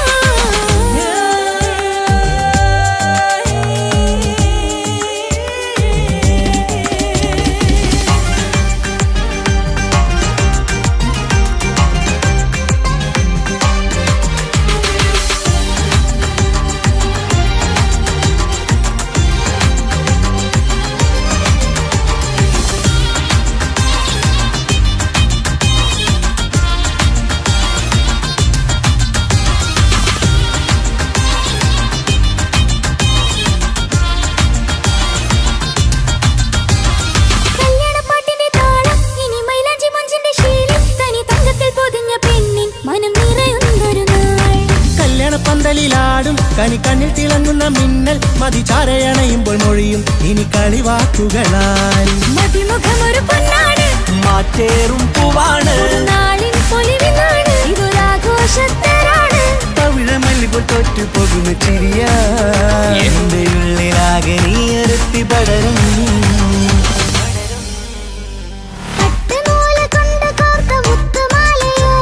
കല്യാണപ്പാട്ടിന്റെ താളം ഇനി മൈലാഞ്ചി മഞ്ചിന്റെ ശീലം തനി തങ്കത്തിൽ പൊതിഞ്ഞ പെണ്ണിൻ മനം നിറയുന്നൊരു നാൾ. കല്യാണപ്പന്തലിലാടും കണിക്കണ്ണിൽ തിളങ്ങുന്ന മിന്നൽ മതിചാരയണയുമ്പോൾ മൊഴിയും ഇനി കളിവാക്കുകളാൽ മതിമുഖമൊരു പൊന്നാണ്, മാറ്റേറും പൂവാണ് നാളിൻ പൊലിവിനാണ്, ഇതൊരാഘോഷത്തരാണ്. പവിഴമല്ലിപ്പോൾ തോറ്റു പോകുന്ന ചിരിയ എന്റെ ഉള്ളിലാകെ നീ ഒരുത്തി പടരും പട്ടുനൂല് കൊണ്ട് കോർത്ത മുത്തുമാലയോ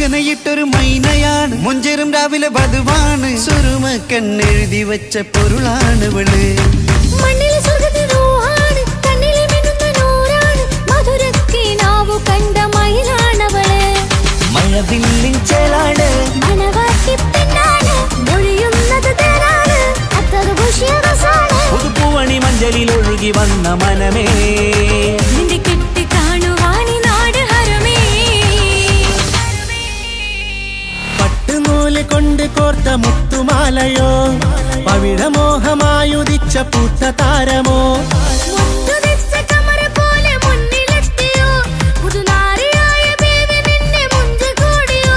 മുക്കനയിട്ടൊരു മൈനയാണ് മുഞ്ചേരും രാവിലെ വധുവാണ് സുറുമ കണ്ണെഴുതി വെച്ച പൊരുളാണ് ഇവള് മണ്ണിലെ സ്വർഗ്ഗത്തിൽ റൂഹാണ് കണ്ണിലെ മിന്നുന്ന നൂറാണ് മധുരക്കിനാവു കണ്ട മയിലാണവള് മഴവില്ലിൻ ചേലാണ് മണവാട്ടി പെണ്ണാണ് മൊഴിയുന്നത് തേനാണ് അത്ര ഭൂഷിയറസാണ് പുതുപ്പൂവണി മഞ്ചലിൽ ഒഴുകി വന്ന മനമേ നിന്റെ കെട്ടി കാണുവാനി നാട് ഹരമേ പട്ടുനൂല് കൊണ്ട് കോർത്ത മുത്തുമാലയോ പവിഴമോഹമായുദിച്ച പൂത്ത താരമോ മുത്തുതിച്ച കമറ പോലെ മുന്നിലെത്തിയോ പുതുനാരിയായ ബേബി നിന്നെ മുഞ്ചു കൂടിയോ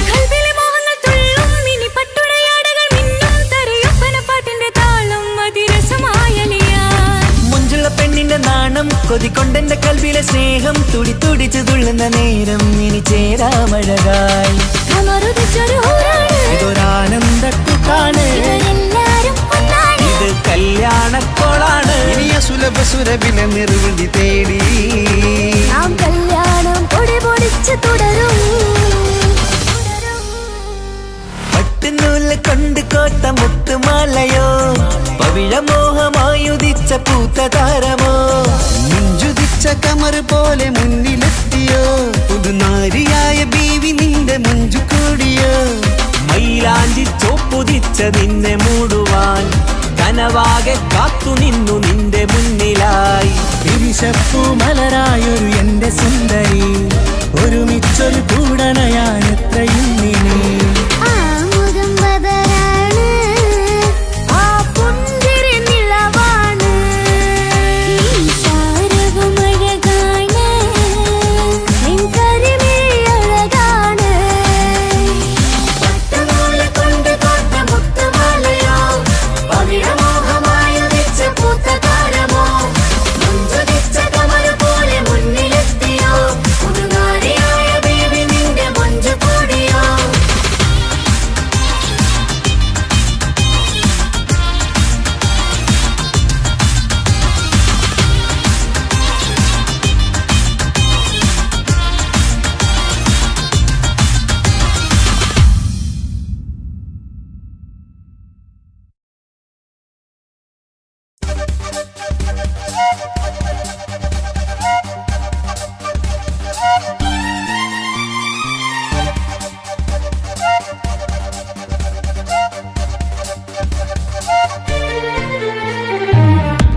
കൽവിലെ മോഹങ്ങൾ തുള്ളും മിനി പട്ടുടയാടകൾ മിന്നും തരയൊപ്പന പാട്ടിന്റെ താളം അതിരസമായലിയാൻ മുഞ്ചുള്ള പെണ്ണിന്റെ നാണം കൊതിക്കൊണ്ടെന്റെ കൽവിലെ സ്നേഹം തുടി തുടിച്ചു തുള്ളുന്ന നേരം ഇനി ചേരാമഴകായി കമറുദിച്ചൊരു ഹൂറാണ് ഇതൊരാനന്ദക്കുട്ടാണ് ഇവരെല്ലാരും ഒന്നാണ് ഇത് കല്യാണക്കോളാണ് ഇനിയ സുലഭ സുരഭിലെ നിർവൃതി തേടി നാം കല്യാണം പൊടി പൊടിച്ച് തുടരും പട്ടുനൂല് കൊണ്ട് കോത്ത മുത്തുമാലയോ പവിഴമോഹമായുദിച്ച പൂത്ത താരമോ മുഞ്ചുതിച്ച കമർ പോലെ മുന്നിലെത്തിയോ പുതുനാരിയായ ബീവി നിന്റെ മുഞ്ചു കൂടിയോ മൈലാഞ്ചി ചോപ്പുതിച്ച നിന്നെ മൂടുവാൻ കനവാകെ കാത്തു നിന്നു നിന്റെ മുന്നിലായി തിരിശപ്പൂ മലരായൊരു എന്റെ സുന്ദരി ഒരുമിച്ചൊരു കൂടണയാൻ എത്രയും നീ ആ മുഖം ബദലാണ് ആ പുഞ്ചിരി നിലവാണ് ഈ ശാരവും അഴകാണ് നിൻ കരിമിഴി അഴകാണ് പട്ടുനൂല് കൊണ്ട് കോർത്ത മുത്തുമാലയോ പവിഴമോഹമായുദിച്ച പൂത്ത താരമോ മുഞ്ചുതിച്ച കമർ പോലെ മുന്നിലെത്തിയോ പുതുനാരിയായ ബേബി നിന്റെ മുഞ്ചു കൂടിയോ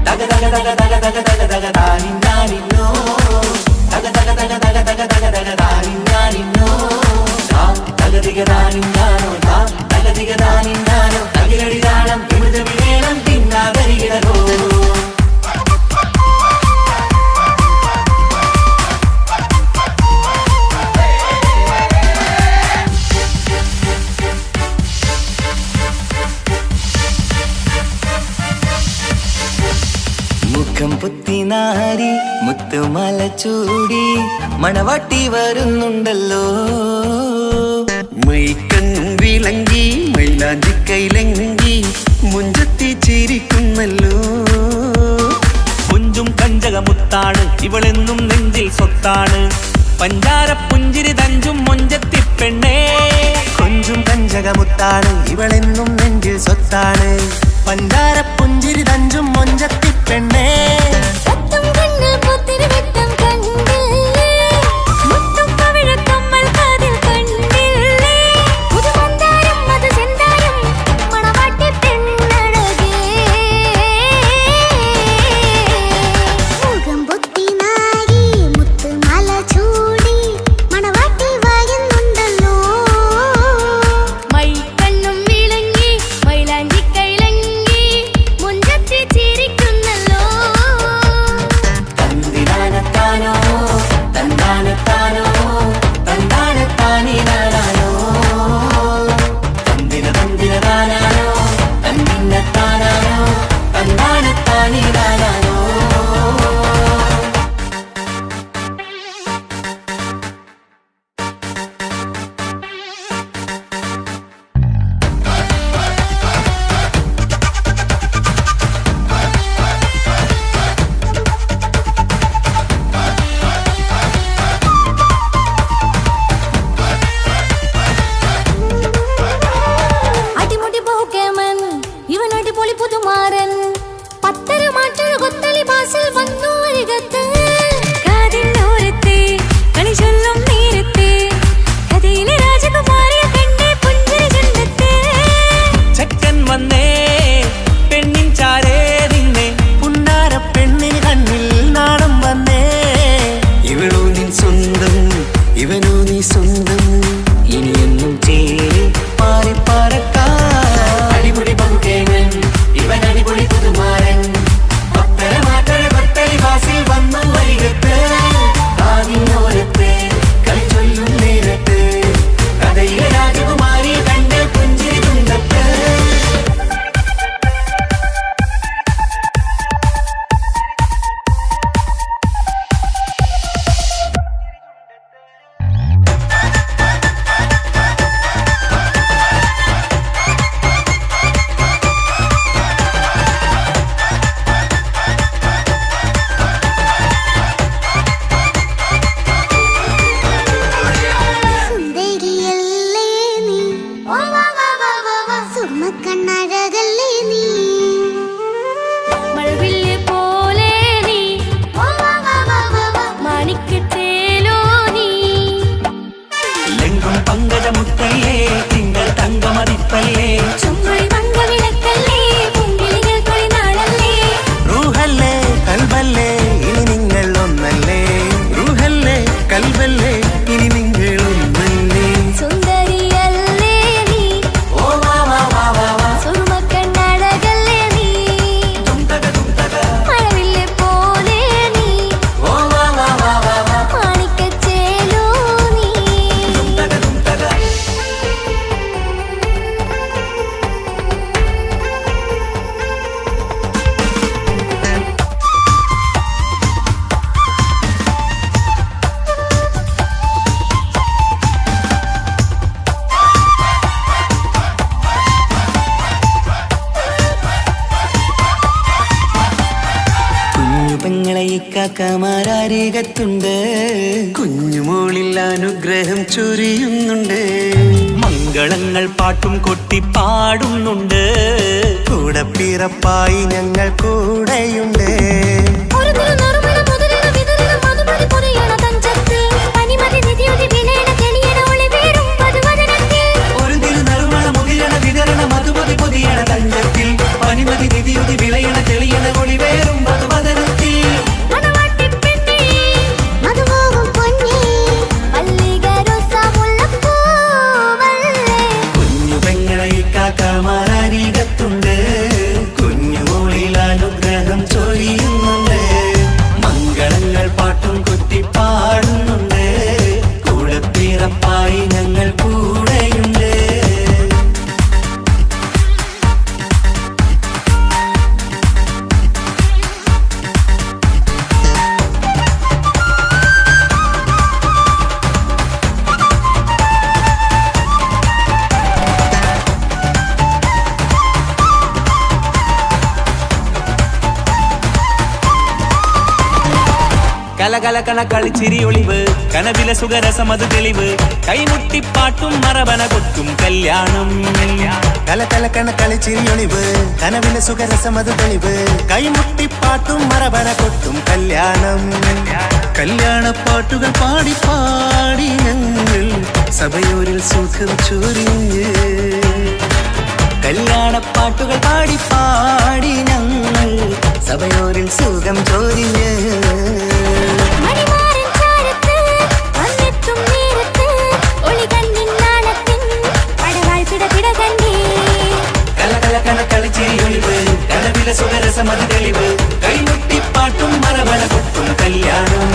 തക തക തക തക തക തക തക താനിന്നാനിന്നോ തക തക തക തക തക തക തക താനിന്നാനിന്നോ തക തിക താനിന്നാനോ തക തിക താനിന്നാനോ തകിലടി താളം ഇമൃത വിവേണം തിന്നാകരികിടോ മുഖം പുത്തിനാരി മുത്തുമല ചൂടി മണവാട്ടി വരുന്നുണ്ടല്ലോ മൈക്കണ്ണും വിളങ്കി മൈലാഞ്ചി കൈലങ്കി മുഞ്ചത്തി ചിരിക്കുന്നല്ലോ കുഞ്ചും കഞ്ചകമുത്താണ് ഇവളെന്നും നെഞ്ചിൽ സ്വത്താണ് പഞ്ചാര പുഞ്ചിരി തഞ്ചും മൊഞ്ചത്തി പെണ്ണേ കൊഞ്ചും കഞ്ചകമുത്താണ് ഇവളെന്നും നെഞ്ചിൽ സ്വത്താണ് പഞ്ചാര പുഞ്ചിരി തഞ്ചും മൊഞ്ചത്തി പെണ്ണേ പത്തും കണ്ണിൽ പുത്തിരി വെട്ടം കണ്ടില്ലേ മുത്തും പവിഴക്കമ്മൽ കാതിൽ കണ്ടില്ലേ പുതുമന്ദാരം അത് ചെന്താരം മണവാട്ടി പെണ്ണഴകേ മുഖം പൊത്തി നാരി മുത്തുമാല ചൂടി മണവാട്ടി വരുന്നുണ്ടല്ലോ മൈക്കണ്ണും വിളങ്ങി മൈലാഞ്ചി കൈലങ്കി പൊങ്കും പങ്കജമുത്തല്ലേ തിങ്കൾ തങ്കമതിപ്പല്ലേ ചുമഴി വന്ന വിളക്കല്ലേ പൊങ്കിളികൾ തൊഴിനാളല്ലേ റൂഹല്ലേ കൽബല്ലേ ഇനി നിങ്ങൾ ഒന്നല്ലേ റൂഹല്ലേ കൽബല്ലേ ഇനി നിങ്ങൾ ഒന്നല്ലേ സുന്ദരിയല്ലേ നീ ഓ വാ വാ വാ വാ വാ സുറുമക്കണ്ണഴകല്ലേ നീ മഴവില്ലെ പോലെ നീ ഓ വാ വാ വാ വാ വാ മാണിക്കച്ചേലോ നീ കുഞ്ഞു പെങ്ങളെ ഇക്കാക്കമാരാരീകത്തുണ്ട് കുഞ്ഞുമോളിൽ അനുഗ്രഹം ചൊരിയുന്നുണ്ട് മംഗളങ്ങൾ പാട്ടും കൊട്ടി പാടുന്നുണ്ട് കൂടെ പിറപ്പായി ഞങ്ങൾ കൂടെയുണ്ട് ഒരു തിരുനറുമണ മുതലിന വിതറിന മധുമതി പൊതിയണ തഞ്ചത്തിൽ പനിമതി നിധിയുതി വിലയണ തെളിയണ ഒളിവേറും മധുവദനത്തിൽ ഒരു തിരുനറുമണ മുതിരണ വിതരണ മധുമതി പൊതിയണ തഞ്ചത്തിൽ പനിമതി നിധിയുതി വിളയണ തെളിയണ ഒളിവേറും മധുവദനത്തിൽ മണവാട്ടിപ്പെണ്ണേ മധുമോഹം പൊന്നേ മല്ലികരസമുല്ലപ്പൂവല്ലേ കുഞ്ഞു പെങ്ങളെ ഇക്കാക്കമാരാരീകത്തുണ്ട് കുഞ്ഞുമോളിൽ അനുഗ്രഹം ചൊരിയുന്നുണ്ട് മംഗളങ്ങൾ പാട്ടും കുത്തി പാടുന്നുണ്ട് കൂടെ പിറപ്പായി ഞങ്ങൾ കൂടെയുണ്ട് കലകലകണ കളിച്ചിരി ഒളിവ് കനവില സുഖരസമത് തെളിവ് കൈമുട്ടിപ്പാട്ടും മറവന കൊട്ടും കല്യാണം കലകലകണ കളിച്ചിരി ഒളിവ് കനവില സുഖരസമത് തെളിവ് കൈമുട്ടിപ്പാട്ടും മറവന കൊട്ടും കല്യാണം കല്യാണപ്പാട്ടുകൾ പാടി പാടി ഞങ്ങൾ സഭയോരിൽ സുഖം ചൊരിഞ്ഞ് കല്യാണപ്പാട്ടുകൾ പാടി പാടി ഞങ്ങൾ സഭയോരിൽ സുഖം ചൊരിഞ്ഞ് മണിമാരൻ ചാരത്ത് വന്നെത്തും നേരത്ത് ഒളികണ്ണിൻ നാണത്തിൻ പടവാൾ പിടപിട കണ്ടേ കലകലകണ കളിച്ചിരി ഒളിവ് കനവില സുഖരസമത് തെളിവ് കൈമുട്ടിപ്പാട്ടും മറവന കൊട്ടും കല്യാണം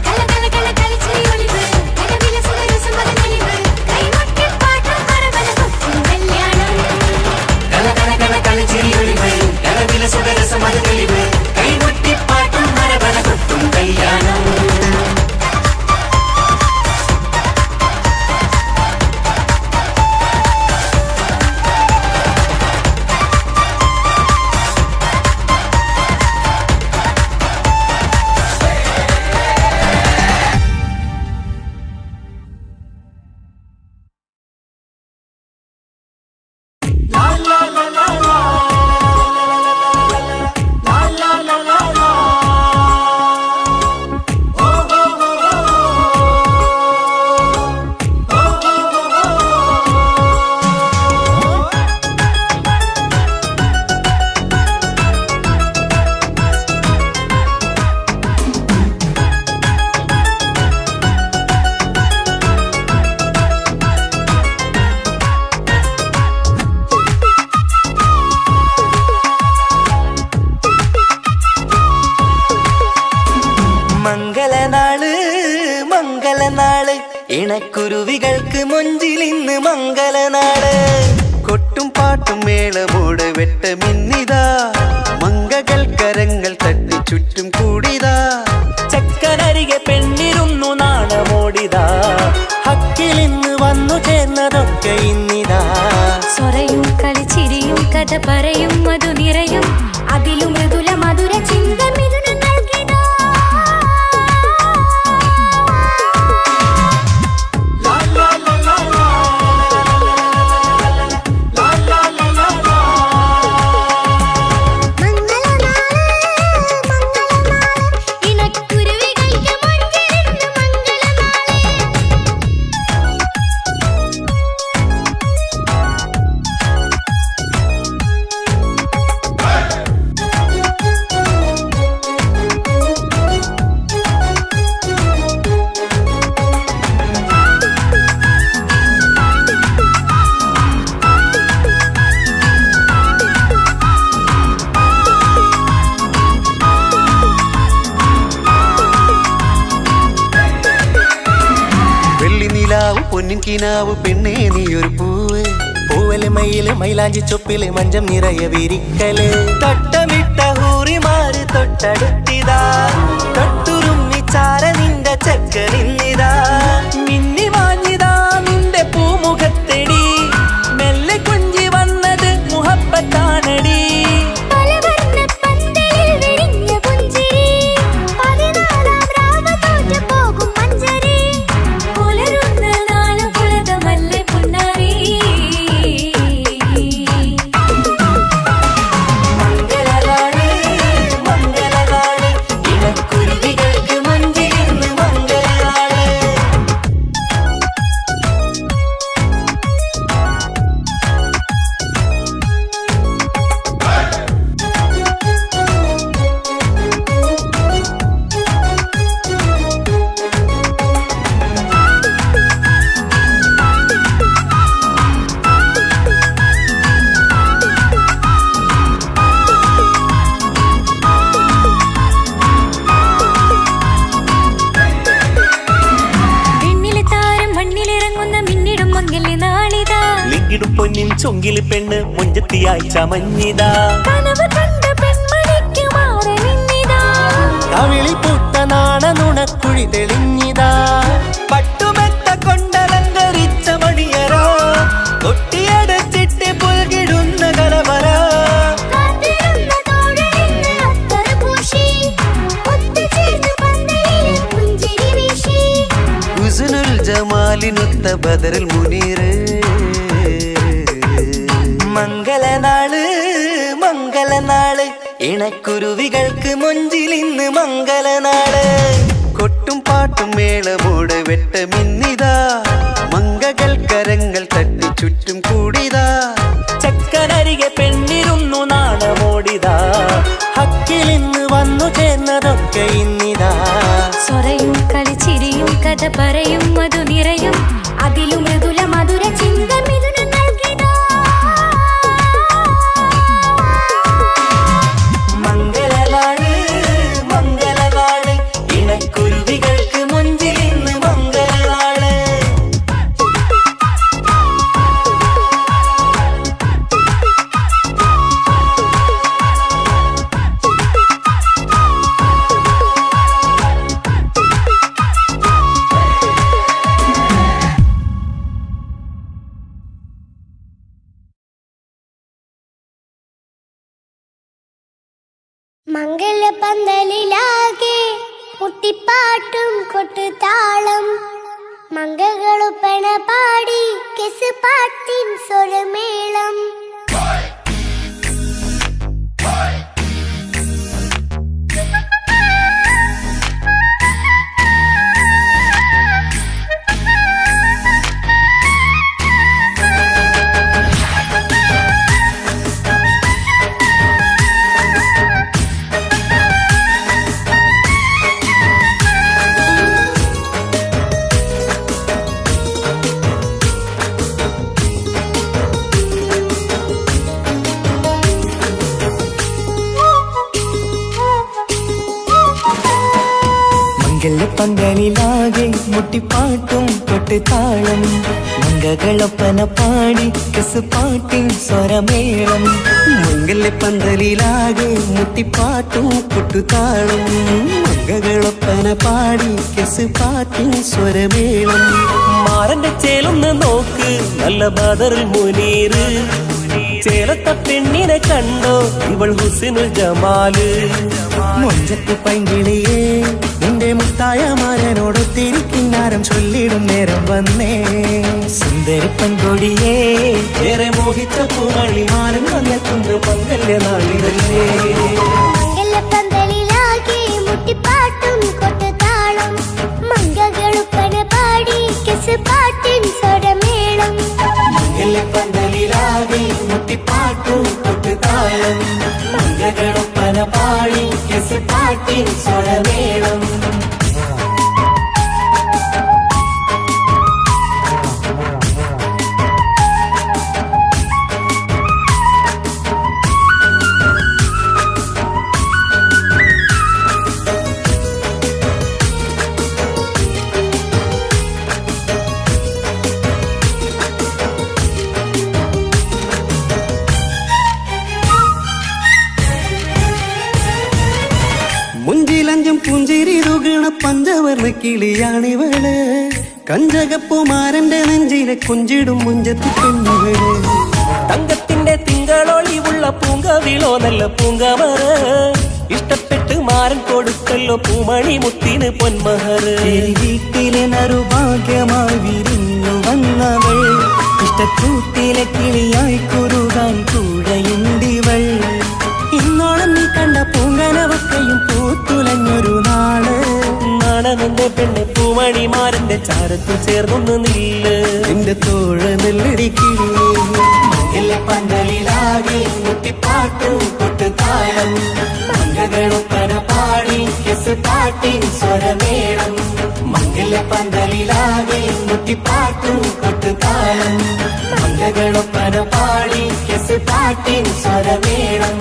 കലകലകണ കളിച്ചിരി ഒളിവ് കനവിലെ സുഖരസമത് തെളിവ് കൈമുട്ടിപ്പാട്ടും മറവന കൊട്ടും കല്യാണം കലകലകണ കളിച്ചിരി ഒളിവ് കനവില സുഖരസമത് തെളിവ് കൈമുട്ടിപ്പാട്ടും മറവന കൊട്ടും കല്യാണം മംഗളനാള് മംഗളനാള് ഇണക്കുരുവികൾക്ക് മൊഞ്ചിലിന്ന് മംഗളനാള് കൊട്ടും പാട്ടും മേളമോട് വെട്ടമിന്നിതാ മംഗകൾ കരങ്ങൾ തട്ടി ചുറ്റും കൂടിതാ ചക്കനരികെ പെണ്ണിരുന്നു നാണമോടിതാ ഹക്കിലിന്ന് വന്നു ചേർന്നതൊക്കെ ഇന്നിതാ സ്വരയും കളിച്ചിരിയും കഥ പറയും മധു നിറയും അതിലും മൃദുല മധുര ചിന്ത മിഥുന നൽകിടാ ഇണക്കുരുവികൾക്ക് മൊഞ്ചിലിന്ന് നിലാവ് പൊന്നിൻ കിനാവ് പെണ്ണേ നീയൊരു പൂവ് പൂവല് മയില് മൈലാഞ്ചി ചൊപ്പില് മഞ്ചം നിറയെ വിരിക്കല് തൊട്ടമിട്ട ഹൂറിമാര് തൊട്ടടുത്തിതാ തൊട്ടുരുമ്മി ചാര നിന്റെ ചക്കനിന്നിതാ മിന്നി മാഞ്ഞിതാ നിന്റെ പൂമുഖത്തെടി മെല്ലെ കുഞ്ചി വന്നത് മുഹബത്താണടി പൊന്നിൻ ചൊങ്കില് പെണ്ണ് മുഞ്ചത്തിയായി ചമഞ്ഞിതാ കവിളിൽ പൂത്ത നാണ നുണക്കുഴി തെളിഞ്ഞിതാ പട്ടുമെത്ത കൊണ്ടലങ്കരിച്ച മണിയറ കൊട്ടിയടച്ചിട്ട് പുൽകിടുന്ന കലവറ ഹുസ്നുൽ ജമാലിനൊത്ത ബദറുൽ മുനീറ് മംഗളനാള് മംഗളനാള് ഇണക്കുരുവികൾക്ക് മൊഞ്ചിലിന്ന് മംഗളനാള് കൊട്ടും പാട്ടും മേളമോട് വെട്ടമിന്നിതാ മംഗകൾ കരങ്ങൾ തട്ടി ചുറ്റും കൂടിതാ ചക്കനരികെ പെണ്ണിരുന്നു നാണമോടിതാ ഹക്കിലിന്ന് വന്നു ചേർന്നതൊക്കെ ഇന്നിതാ സ്വരയും കളിച്ചിരിയും കഥ പറയും മധു നിറയും അതിലും മൃദുല മധുര ചിന്ത മംഗളപന്തലിലാകെ മുട്ടിപ്പാട്ടും കൊട്ടുതാളം മംഗളൊപ്പന പാടി കെസ് പാട്ടിൻ സ്വരമേളം പന്തലിലാകെ മുട്ടിപ്പാട്ടും കൊട്ടുതാളം മംഗളൊപ്പന പാടി കെസ് പാട്ടിൻ സ്വരമേളം മംഗളപന്തലിലാകെ മുട്ടിപ്പാട്ടും കൊട്ടുതാളം മംഗളൊപ്പന പാടി കെസ് പാട്ടിൻ സ്വരമേളം മാറന്റെ ചേലൊന്ന് നോക്ക് നല്ല ബദറുൽ മുനീറ് ചേലത്ത പെണ്ണിനെ കണ്ടോ ഇവൾ ഹുസ്നുൽ ജമാല് മൊഞ്ചത്ത് പൈങ്കിളിയേ നിന്റെ മുത്തായ മാരനോടൊത്തിരിക്കിന്നാരം ചൊല്ലിടും നേരം വന്നേ സുന്ദരി പെൺകൊടിയേ ഏറെ മോഹിച്ച പൂമണിമാരൻ വന്നെത്തുന്ന മംഗല്യ നാളിതല്ലേ മംഗളപന്തലിലാകെ മുട്ടിപ്പാട്ടും കൊട്ടുതാളം മംഗളൊപ്പന പാടി കെസ് പാട്ടിൻ സ്വരമേളം മംഗളപന്തലിലാകെ മുട്ടിപ്പാട്ടും കൊട്ടുതാളം മംഗളൊപ്പന പാടി കെസ് പാട്ടിൻ സ്വരമേളം പുഞ്ചിരി തുകണ പഞ്ചവർണ്ണ കിളിയാണിവള് കഞ്ചകപ്പുമാരന്റെ നെഞ്ചിലെ കൊഞ്ചിടും മുഞ്ചത്തി പെണ്ണുകള് തങ്കത്തിന്റെ തിങ്കളൊളിവുള്ള പൂങ്കവിളോ നല്ല പൂങ്കമറ ഇഷ്ടപ്പെട്ട് മാരൻ കൊടുക്കല്ലോ പൂമണി മുത്തിന് പൊന്മഹർ വീട്ടിലെ നറുഭാഗ്യമായി വിരിഞ്ഞു വന്നവൾ ഇഷ്ടക്കൂട്ടിലെ കിളിയായി കുറുകാൻ കൂടെയുണ്ടിവൾ ഇന്നോളം നീ കണ്ട പൂങ്കനവക്കയും പൂത്തുലഞ്ഞൊരു നാള് നാണമെന്റെ പെണ്ണെ പൂമണിമാരന്റെ ചാരത്തു ചേർന്നൊന്ന് നില്ല് നിന്റെ തോഴ നെല്ലടിക്കില്ലേ പന്തലിലാകെ മുട്ടിപ്പാട്ടും കൊട്ടുതാളം മംഗളൊപ്പന പാടി കെസ് പാട്ടിൻ സ്വരമേളം മംഗല പന്തലിലാകെ മുട്ടിപ്പാട്ടും കൊട്ടുതാളം മംഗളൊപ്പന പാടി കെസ് പാട്ടിൻ സ്വരമേളം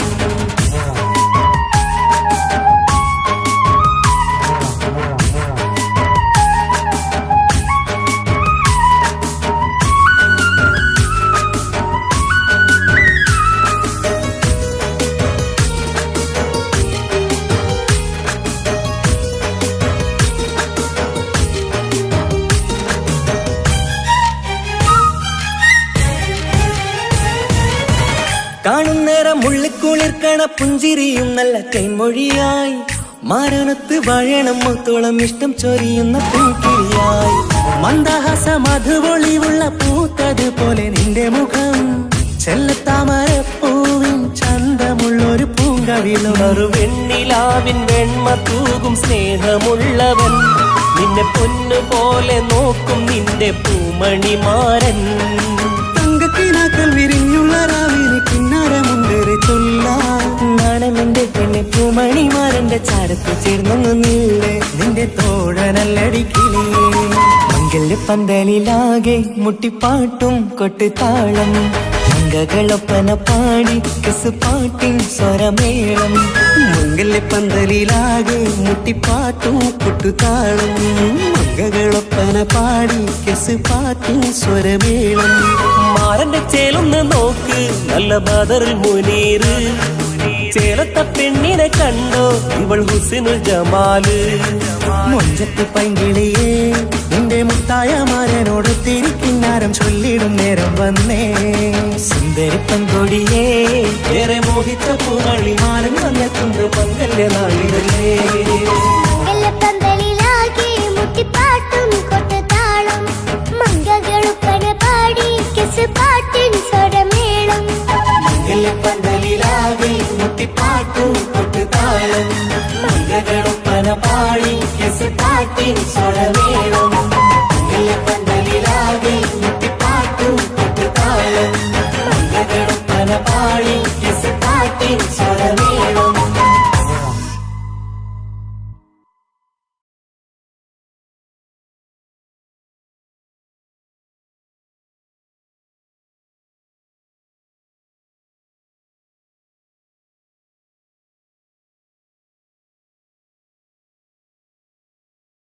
കാണുന്നേരം മുള്ളിക്കുളിർക്കണ പുഞ്ചിരിയും നല്ല കൈമൊഴിയായി മാരണത്ത് വഴണം മുത്തോളം ഇഷ്ടം ചൊരിയുന്ന പൂക്കിളിയായി മന്ദഹാസ മധുപൊളിവുള്ള പൂത്തതുപോലെ നിന്റെ മുഖം ചെല്ലത്താമരപ്പൂവിൻ ചന്തമുള്ളൊരു പൂങ്കവിളും വെണ്ണിലാവിൻ വെണ്മ തൂകും സ്നേഹമുള്ളവൻ നിന്നെ പൊന്നുപോലെ നോക്കും നിന്റെ പൂമണിമാരൻ തങ്കക്കിനാക്കൾ വിരിഞ്ഞുള്ള രാവിലെ കിന്നാരമുണ്ടേറെ ചൊല്ലാണെന്റെ പെണ്ണെ പൂമണിമാരന്റെ ചാരത്ത് ചേർന്നൊന്നു നില്ലേ നിന്റെ തോഴനല്ലടിക്കിളിയേ മംഗല്യ പന്തലിലാകെ മുട്ടിപ്പാട്ടും കൊട്ടുതാളം മംഗളൊപ്പന പാടി കെസ് പാട്ടിൻ സ്വരമേളം മംഗല്യ പന്തലിലാകെ മുട്ടിപ്പാട്ടും കൊട്ടുതാളം മംഗളൊപ്പന പാടി കെസ് പാട്ടിൻ സ്വരമേളം മാരന്റെ ചേലൊന്ന് നോക്ക് നല്ല ബദറിൽ മുനീറ് ചേലത്ത പെണ്ണിനെ കണ്ടോ ഇവൾ ഹുസിനുൽ ജമാല് മൊഞ്ചത്ത് പൈങ്കിളിയേ നിന്റെ മുത്തായ മാരനോട് തിരിക്കിന്നാരം ചൊല്ലിടും നേരം വന്നേ സുന്ദരി പങ്കൊടിയേ ഏറെ മോഹിച്ച പൂമണി മാരൻ വന്നെത്തുന്ന മംഗല്യ നാളിതല്ലേ പന്തലിലാകെ മുട്ടിപ്പാട്ട്